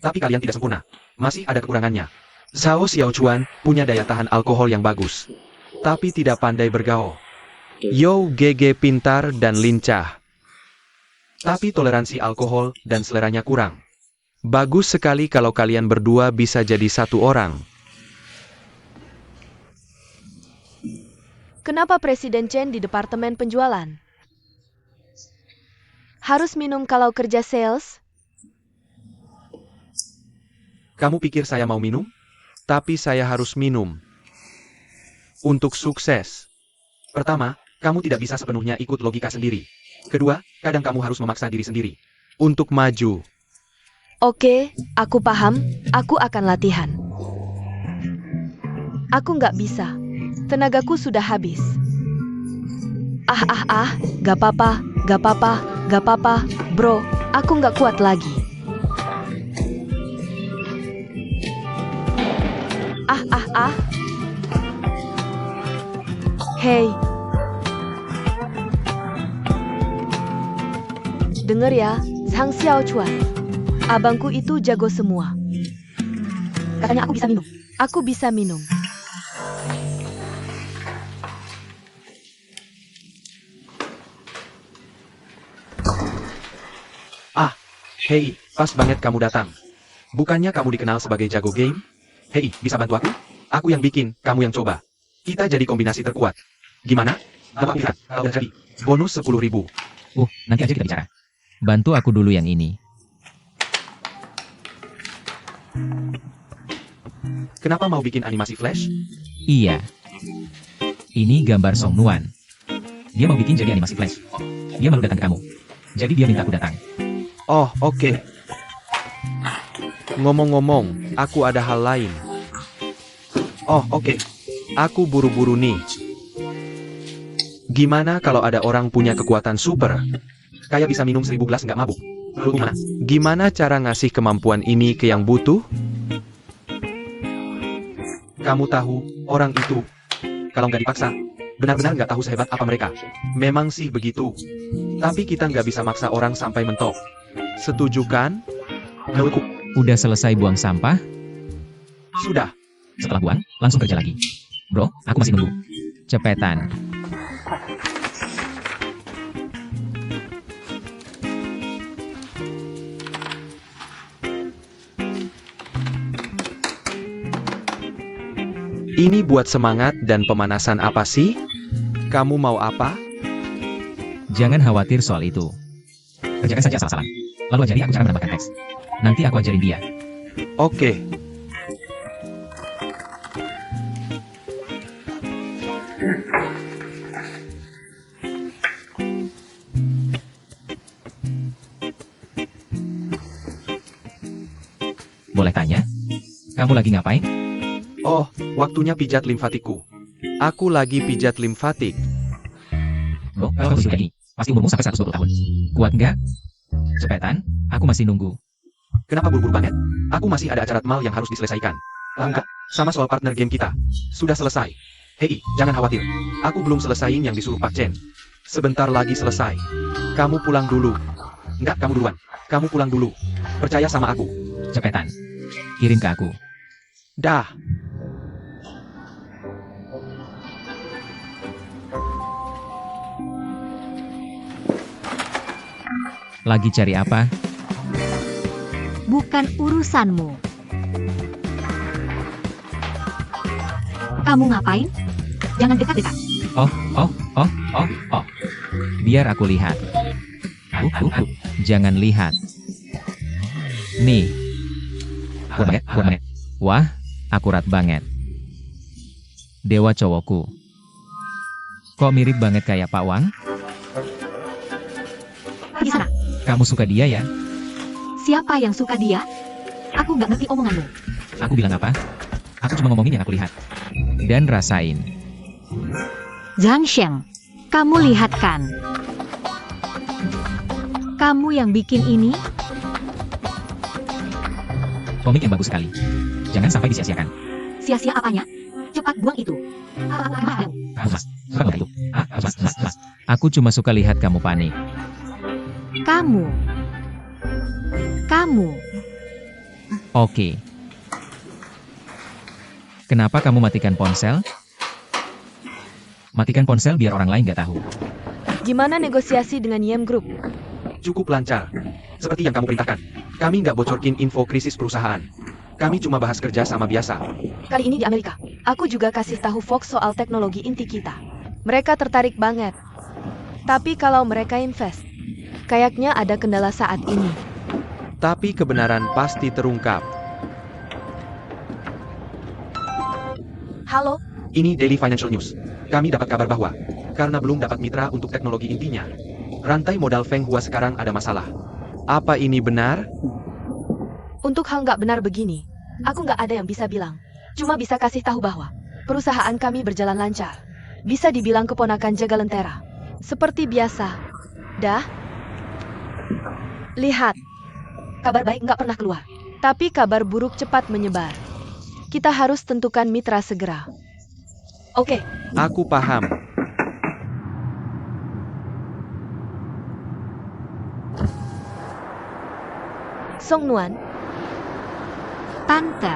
Tapi kalian tidak sempurna. Masih ada kekurangannya. Sao Xiaochuan punya daya tahan alkohol yang bagus. Tapi tidak pandai bergaul. Yo GG pintar dan lincah. Tapi toleransi alkohol dan seleranya kurang. Bagus sekali kalau kalian berdua bisa jadi satu orang. Kenapa Presiden Chen di departemen penjualan? Harus minum kalau kerja sales? Kamu pikir saya mau minum? Tapi saya harus minum. Untuk sukses. Pertama, kamu tidak bisa sepenuhnya ikut logika sendiri. Kedua, kadang kamu harus memaksa diri sendiri. Untuk maju. Oke, aku paham. Aku akan latihan. Aku nggak bisa. Tenagaku sudah habis. Gak apa-apa, bro. Aku nggak kuat lagi. Hei. Dengar ya, Sang Xiaochuan. Abangku itu jago semua. Katanya aku bisa minum. Aku bisa minum. Hei, pas banget kamu datang. Bukannya kamu dikenal sebagai jago game? Hei, bisa bantu aku? Aku yang bikin, kamu yang coba. Kita jadi kombinasi terkuat. Gimana? Dapat pikiran, kalau udah jadi. Bonus 10.000. Nanti aja kita bicara. Bantu aku dulu yang ini. Kenapa mau bikin animasi flash? Iya. Ini gambar Song Nuan. Dia mau bikin jadi animasi flash. Dia malu datang ke kamu. Jadi dia minta aku datang. Oh, oke. Ngomong-ngomong, aku ada hal lain. Oh, oke. Aku buru-buru nih. Gimana kalau ada orang punya kekuatan super? Kayak bisa minum 1000 gelas nggak mabuk. Lalu gimana? Gimana cara ngasih kemampuan ini ke yang butuh? Kamu tahu, orang itu, kalau nggak dipaksa, benar-benar nggak tahu sehebat apa mereka. Memang sih begitu. Tapi kita nggak bisa maksa orang sampai mentok. Setuju kan? Menurutku. Udah selesai buang sampah? Sudah. Setelah buang, langsung kerja lagi. Bro, aku masih nunggu. Cepetan. Ini buat semangat dan pemanasan apa sih? Kamu mau apa? Jangan khawatir soal itu. Kerjakan saja asal-asalan. Lalu ajari aku cara menambahkan teks. Nanti aku ajarin dia. Oke. Boleh tanya? Kamu lagi ngapain? Oh, waktunya pijat limfatiku. Aku lagi pijat limfatik. Oh, kalau kamu begini, pasti umurmu sampai 120 tahun. Kuat nggak? Cepetan, aku masih nunggu. Kenapa buru-buru banget? Aku masih ada acara mal yang harus diselesaikan. Enggak, sama soal partner game kita. Sudah selesai. Hei, jangan khawatir. Aku belum selesaiin yang disuruh Pak Chen. Sebentar lagi selesai. Kamu pulang dulu. Enggak, kamu duluan. Kamu pulang dulu. Percaya sama aku. Cepetan. Kirim ke aku. Dah. Lagi cari apa? Bukan urusanmu. Kamu ngapain? Jangan dekat-dekat. Oh. Biar aku lihat. Jangan lihat. Nih. Kuat banget. Wah, akurat banget. Dewa cowokku. Kok mirip banget kayak Pak Wang? Pergi sana. Kamu suka dia ya? Siapa yang suka dia? Aku nggak ngerti omonganmu. Aku bilang apa? Aku cuma ngomongin yang aku lihat. Dan rasain. Zhang Sheng, kamu lihat kan? Kamu yang bikin ini? Komik yang bagus sekali. Jangan sampai disia-siakan. Sia-sia apanya? Cepat buang itu. Suka itu. Aku cuma suka lihat kamu panik. Kamu. Oke. Kenapa kamu matikan ponsel? Matikan ponsel biar orang lain gak tahu. Gimana negosiasi dengan Yem Group? Cukup lancar. Seperti yang kamu perintahkan. Kami nggak bocorkin info krisis perusahaan. Kami cuma bahas kerja sama biasa. Kali ini di Amerika, aku juga kasih tahu Fox soal teknologi inti kita. Mereka tertarik banget. Tapi kalau mereka invest, kayaknya ada kendala saat ini. Tapi kebenaran pasti terungkap. Halo, Ini Daily Financial News. Kami dapat kabar bahwa, karena belum dapat mitra untuk teknologi intinya, rantai modal Feng Hua sekarang ada masalah. Apa ini benar? untuk hal nggak benar begini, aku nggak ada yang bisa bilang. Cuma bisa kasih tahu bahwa perusahaan kami berjalan lancar. Bisa dibilang keponakan jaga lentera. Seperti biasa. Dah. Lihat. Kabar baik nggak pernah keluar. Tapi kabar buruk cepat menyebar. Kita harus tentukan mitra segera. Oke, Aku paham. Song Nuan, Tante.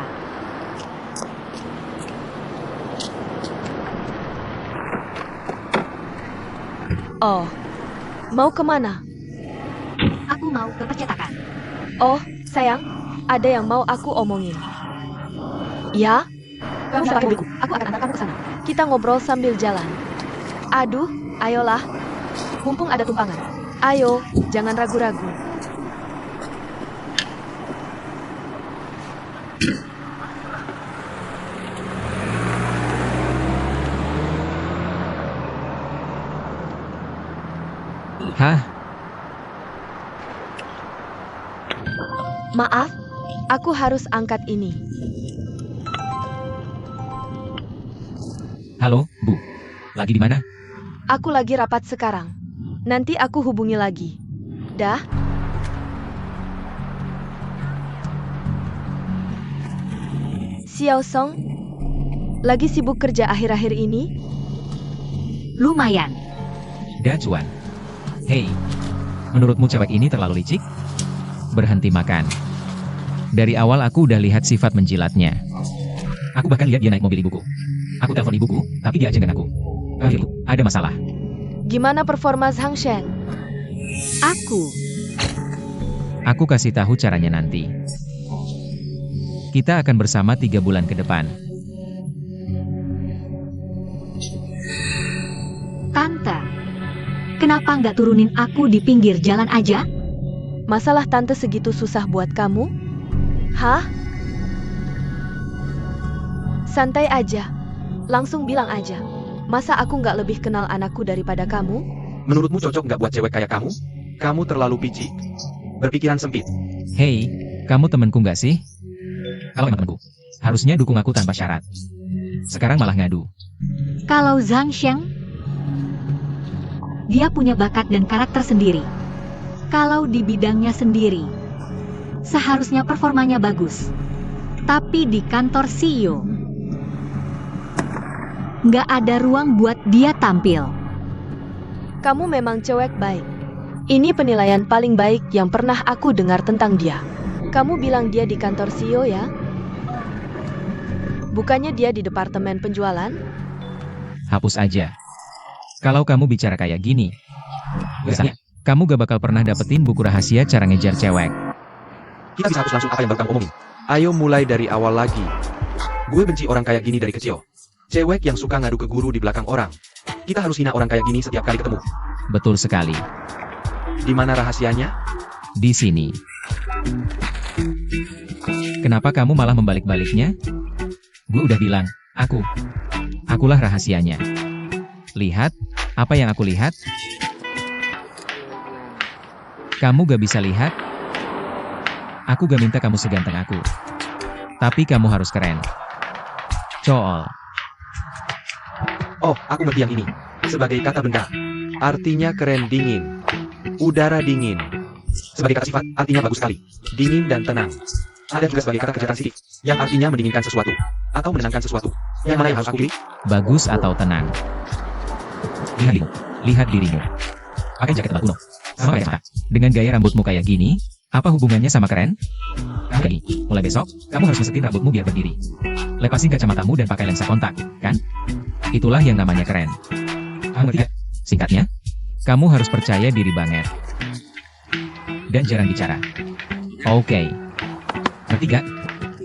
oh, mau kemana? Aku mau ke percetakan. Oh, sayang, ada yang mau aku omongin. Ya? Kamu siapa mobilku? Aku akan antar kamu ke sana. Kita ngobrol sambil jalan. Aduh, ayolah. Mumpung ada tumpangan. Ayo, jangan ragu-ragu. Hah? Maaf, aku harus angkat ini. Halo, Bu. Lagi di mana? Aku lagi rapat sekarang. Nanti aku hubungi lagi. Dah? Xiao Song, lagi sibuk kerja akhir-akhir ini? Lumayan. Dah, Cuan. Hei, menurutmu cewek ini terlalu licik? Berhenti makan. Dari awal aku udah lihat sifat menjilatnya. Aku bahkan lihat dia naik mobil ibuku. Aku telepon ibuku, tapi dia aja nggak ngaku. Ibu, ada masalah. Gimana performa Zhang Sheng? Aku kasih tahu caranya nanti. Kita akan bersama 3 bulan ke depan. Tante, kenapa nggak turunin aku di pinggir jalan aja? Masalah tante segitu susah buat kamu? Hah? Santai aja. Langsung bilang aja. Masa aku nggak lebih kenal anakku daripada kamu? Menurutmu cocok nggak buat cewek kayak kamu? Kamu terlalu pici. Berpikiran sempit. Hei, kamu temanku nggak sih? Kalau emang temanku, harusnya dukung aku tanpa syarat. Sekarang malah ngadu. Kalau Zhang Sheng, dia punya bakat dan karakter sendiri. Kalau di bidangnya sendiri, seharusnya performanya bagus. Tapi di kantor CEO, nggak ada ruang buat dia tampil. Kamu memang cewek baik. Ini penilaian paling baik yang pernah aku dengar tentang dia. Kamu bilang dia di kantor CEO ya? Bukannya dia di departemen penjualan? Hapus aja. Kalau kamu bicara kayak gini, biasanya kamu gak bakal pernah dapetin buku rahasia cara ngejar cewek. Kita bisa hapus langsung apa yang baru kamu omongin. Ayo mulai dari awal lagi. Gue benci orang kayak gini dari kecil. Cewek yang suka ngadu ke guru di belakang orang. Kita harus hina orang kayak gini setiap kali ketemu. Betul sekali. Di mana rahasianya? Di sini. Kenapa kamu malah membalik-baliknya? Gue udah bilang, akulah rahasianya. Lihat, apa yang aku lihat? Kamu gak bisa lihat? Aku gak minta kamu seganteng aku. Tapi kamu harus keren. Cool. Oh, aku ngerti yang ini. Sebagai kata benda, artinya keren dingin. Udara dingin. Sebagai kata sifat, artinya bagus sekali. Dingin dan tenang. Ada juga sebagai kata kejahatan sidik, yang artinya mendinginkan sesuatu. Atau menenangkan sesuatu. Yang mana yang harus aku pilih? Bagus atau tenang? Lihat dirimu. Pakai jaket tebal kuno. Sama kayak Saka. Dengan gaya rambutmu kayak gini, apa hubungannya sama keren? Kamu kayak gini. Mulai besok, kamu harus ngesetin rambutmu biar berdiri. Lepasin kacamatamu dan pakai lensa kontak, kan? Itulah yang namanya keren. Kamu ngerti gak? Singkatnya, kamu harus percaya diri banget. Dan jarang bicara. Oke. Ngerti gak?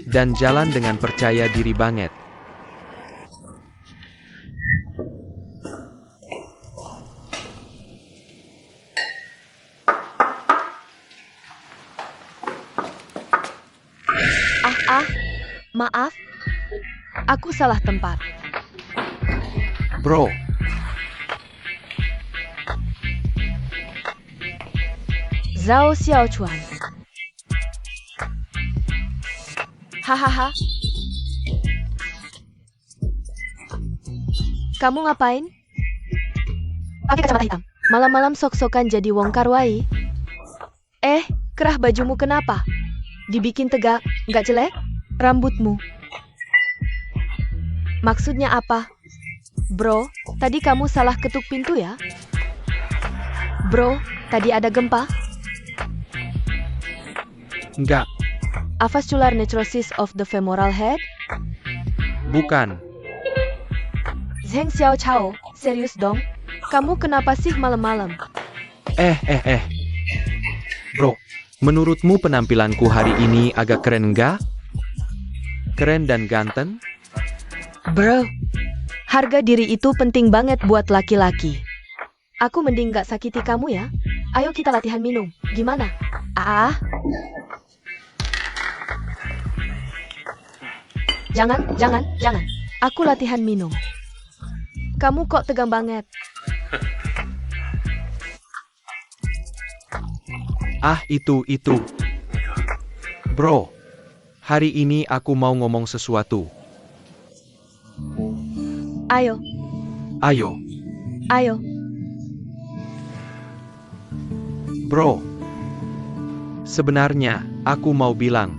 Dan jalan dengan percaya diri banget. Maaf. Aku salah tempat. Bro, Zhao Xiaochuan. Hahaha. Kamu ngapain? Pakai kacamata hitam. Malam-malam sok-sokan jadi wong karwai. Kerah bajumu kenapa? Dibikin tegak, nggak jelek? Rambutmu. Maksudnya apa? Bro, tadi kamu salah ketuk pintu ya? Bro, tadi ada gempa? enggak, Avascular necrosis of the femoral head? bukan. Zheng Xiao Chao, serius dong? Kamu kenapa sih malam-malam? Bro, menurutmu penampilanku hari ini agak keren nggak? Keren dan ganteng? Bro, harga diri itu penting banget buat laki-laki. Aku mending gak sakiti kamu ya. Ayo kita latihan minum. Gimana? Jangan. Aku latihan minum. Kamu kok tegang banget? Itu. Bro, hari ini aku mau ngomong sesuatu. Ayo. Bro, sebenarnya aku mau bilang.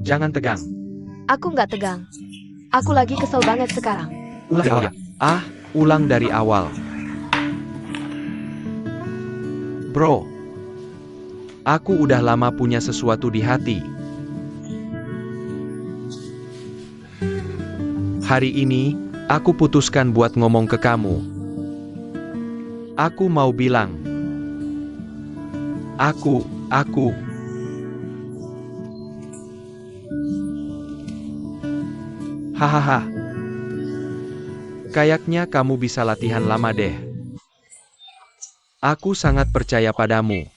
Jangan tegang. Aku nggak tegang. Aku lagi kesel banget sekarang. Ulang dari awal. Bro, aku udah lama punya sesuatu di hati. Hari ini, aku putuskan buat ngomong ke kamu. Aku mau bilang. Aku. Hahaha. Kayaknya kamu bisa latihan lama deh. Aku sangat percaya padamu.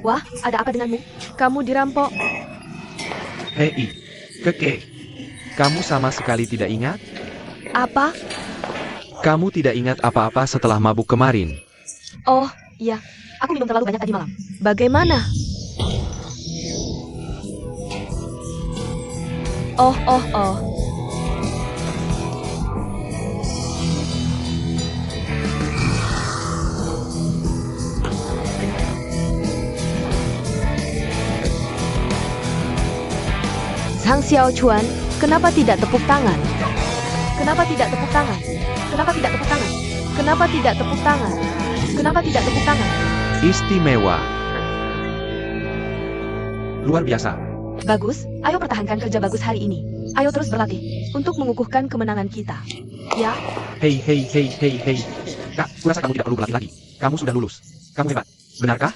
Wah, ada apa denganmu? Kamu dirampok. Hei, Keke. Kamu sama sekali tidak ingat? Apa? Kamu tidak ingat apa-apa setelah mabuk kemarin? Oh, iya. Aku minum terlalu banyak tadi malam. Bagaimana? Oh. Sang Xiao Chuan, kenapa tidak tepuk tangan? Kenapa tidak tepuk tangan? Kenapa tidak tepuk tangan? Kenapa tidak tepuk tangan? Kenapa tidak tepuk tangan? Istimewa. Luar biasa. Bagus, ayo pertahankan kerja bagus hari ini. Ayo terus berlatih untuk mengukuhkan kemenangan kita. Ya, Hei. Kak, kurasa kamu tidak perlu berlatih lagi. Kamu sudah lulus. Kamu hebat. Benarkah?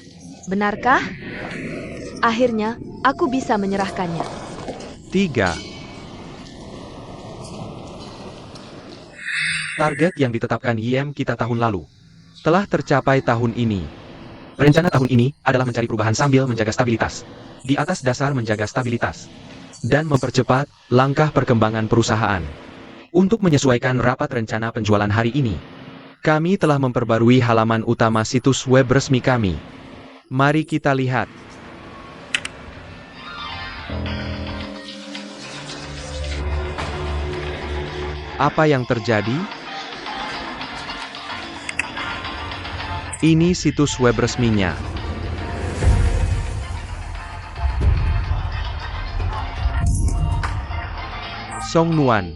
benarkah? Akhirnya, aku bisa menyerahkannya. 3. Target yang ditetapkan YM kita tahun lalu telah tercapai tahun ini. Rencana tahun ini adalah mencari perubahan sambil menjaga stabilitas. Di atas dasar menjaga stabilitas dan mempercepat langkah perkembangan perusahaan. Untuk menyesuaikan rapat rencana penjualan hari ini, kami telah memperbarui halaman utama situs web resmi kami. Mari kita lihat. Apa yang terjadi? Ini situs web resminya. Song Nuan.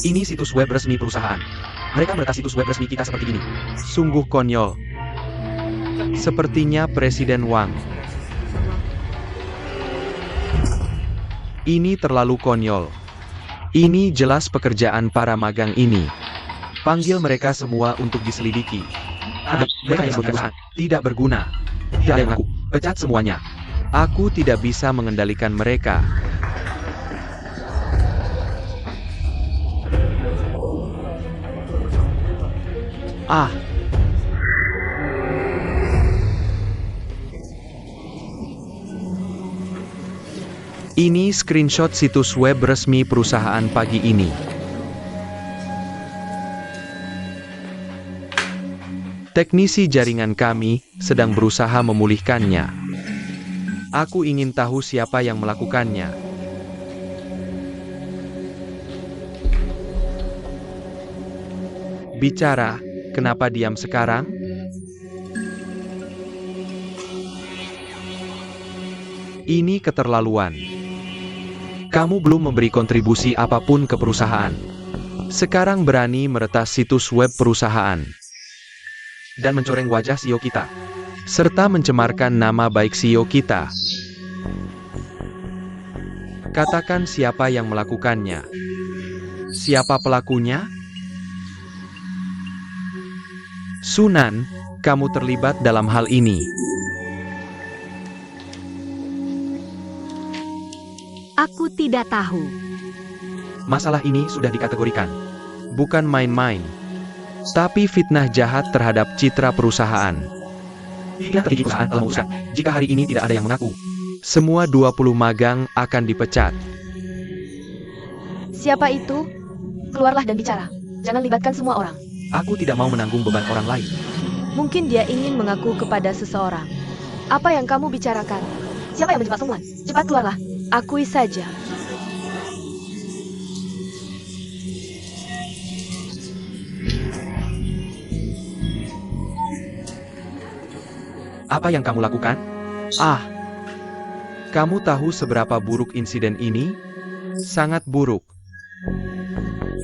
Ini situs web resmi perusahaan. Mereka meretas situs web resmi kita seperti ini. Sungguh konyol. Sepertinya Presiden Wang. Ini terlalu konyol. Ini jelas pekerjaan para magang ini. Panggil mereka semua untuk diselidiki. Mereka yang bekerjaan tidak berguna. Tidak ada yang mengaku. Pecat semuanya. Aku tidak bisa mengendalikan mereka. Ini screenshot situs web resmi perusahaan pagi ini. Teknisi jaringan kami sedang berusaha memulihkannya. Aku ingin tahu siapa yang melakukannya. Bicara, kenapa diam sekarang? Ini keterlaluan. Kamu belum memberi kontribusi apapun ke perusahaan. Sekarang berani meretas situs web perusahaan. Dan mencoreng wajah CEO kita. Serta mencemarkan nama baik CEO kita. Katakan siapa yang melakukannya. Siapa pelakunya? Sunan, kamu terlibat dalam hal ini. Aku tidak tahu. Masalah ini sudah dikategorikan. Bukan main-main. Tapi fitnah jahat terhadap citra perusahaan. Fitnah terhadap perusahaan telah memutuskan, jika hari ini tidak ada yang mengaku, semua 20 magang akan dipecat. Siapa itu? Keluarlah dan bicara. Jangan libatkan semua orang. Aku tidak mau menanggung beban orang lain. Mungkin dia ingin mengaku kepada seseorang. Apa yang kamu bicarakan? Siapa yang menjebak Songwan? Cepat keluarlah. Akui saja. Apa yang kamu lakukan? Kamu tahu seberapa buruk insiden ini? Sangat buruk.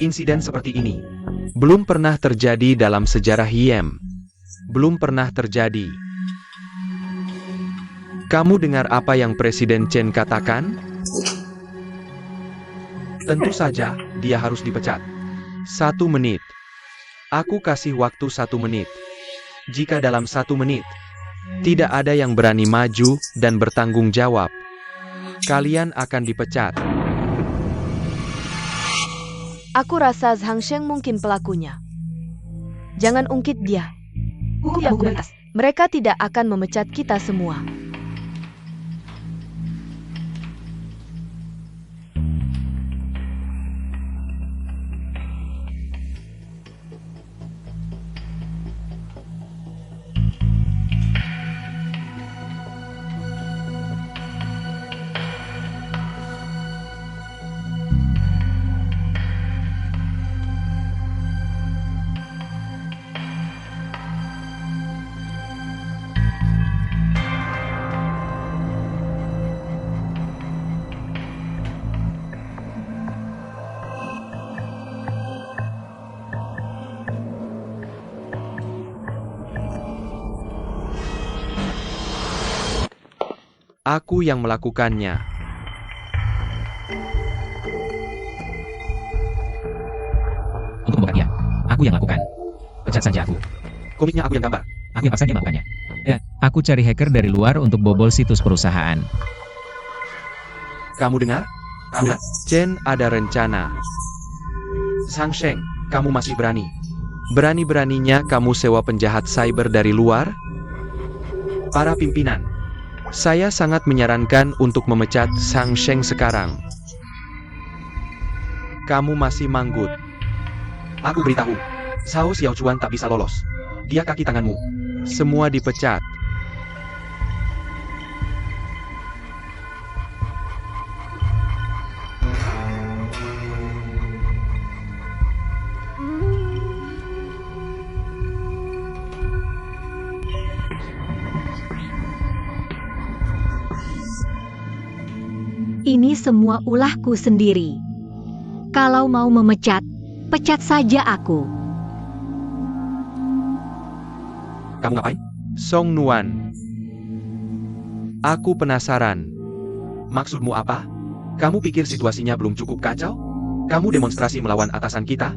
Insiden seperti ini belum pernah terjadi dalam sejarah Hiem. Belum pernah terjadi. Kamu dengar apa yang Presiden Chen katakan? Tentu saja, dia harus dipecat. 1 menit. Aku kasih waktu 1 menit. Jika dalam 1 menit, tidak ada yang berani maju dan bertanggung jawab, kalian akan dipecat. Aku rasa Zhang Sheng mungkin pelakunya. Jangan ungkit dia. Hukum dan hukum batas. Mereka tidak akan memecat kita semua. Aku yang melakukannya. Untuk membongkar dia, aku yang lakukan. Pecat saja aku. Komiknya aku yang gambar. Aku yang paksa dia melakukannya. Aku cari hacker dari luar untuk bobol situs perusahaan. Kamu dengar? Chen ada rencana. Zhang Sheng, kamu masih berani. Berani-beraninya kamu sewa penjahat cyber dari luar? Para pimpinan, saya sangat menyarankan untuk memecat Zhang Sheng sekarang. Kamu masih manggut. Aku beritahu, Cao Xiaochuan tak bisa lolos. Dia kaki tanganmu. Semua dipecat. Ini semua ulahku sendiri. Kalau mau memecat, pecat saja aku. Kamu ngapain? Song Nuan. Aku penasaran. Maksudmu apa? Kamu pikir situasinya belum cukup kacau? Kamu demonstrasi melawan atasan kita?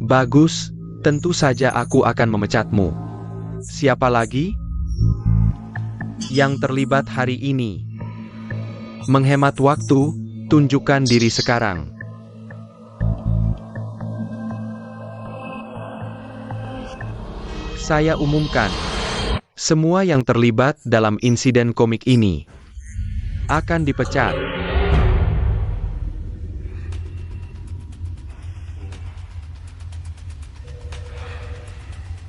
Bagus, tentu saja aku akan memecatmu. Siapa lagi yang terlibat hari ini? Menghemat waktu, tunjukkan diri sekarang. Saya umumkan, semua yang terlibat dalam insiden komik ini akan dipecat.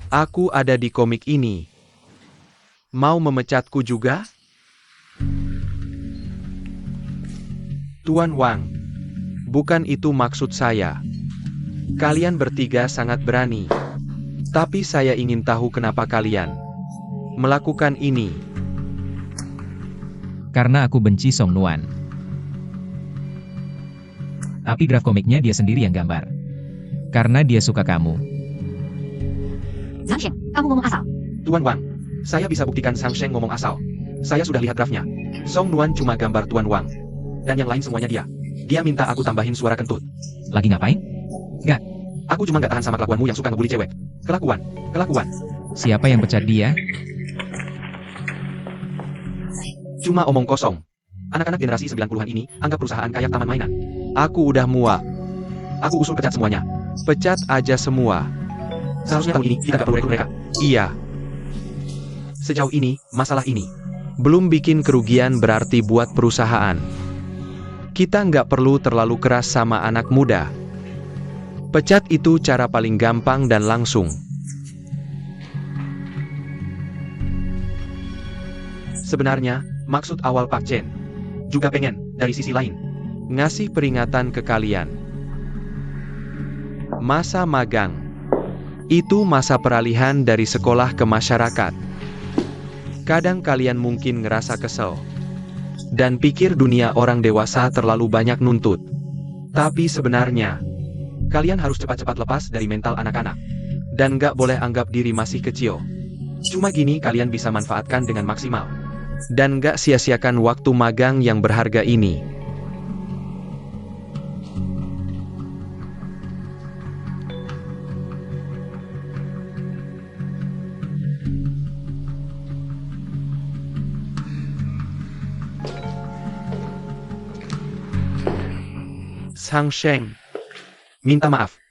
Aku ada di komik ini. Mau memecatku juga? Tuan Wang, bukan itu maksud saya. Kalian bertiga sangat berani. Tapi saya ingin tahu kenapa kalian melakukan ini. Karena aku benci Song Nuan. Tapi graf komiknya dia sendiri yang gambar. Karena dia suka kamu. Zhang Sheng, kamu ngomong asal. Tuan Wang, saya bisa buktikan Zhang Sheng ngomong asal. Saya sudah lihat grafnya. Song Nuan cuma gambar Tuan Wang. Dan yang lain semuanya dia. Dia minta aku tambahin suara kentut. Lagi ngapain? Nggak. Aku cuma nggak tahan sama kelakuanmu yang suka ngebully cewek. Kelakuan. Siapa yang pecat dia? Cuma omong kosong. Anak-anak generasi 90-an ini anggap perusahaan kayak taman mainan. Aku udah muak. Aku usul pecat semuanya. Pecat aja semua. Seharusnya tahun ini kita nggak perlu rekrut mereka. Iya. Sejauh ini, masalah ini belum bikin kerugian berarti buat perusahaan. Kita nggak perlu terlalu keras sama anak muda. Pecat itu cara paling gampang dan langsung. Sebenarnya, maksud awal Pak Chen juga pengen, dari sisi lain, ngasih peringatan ke kalian. Masa magang itu masa peralihan dari sekolah ke masyarakat. Kadang kalian mungkin ngerasa kesel dan pikir dunia orang dewasa terlalu banyak nuntut. Tapi sebenarnya, Kalian harus cepat-cepat lepas dari mental anak-anak. Dan nggak boleh anggap diri masih kecil. Cuma gini kalian bisa manfaatkan dengan maksimal. Dan nggak sia-siakan waktu magang yang berharga ini. Sang Sheng, minta maaf.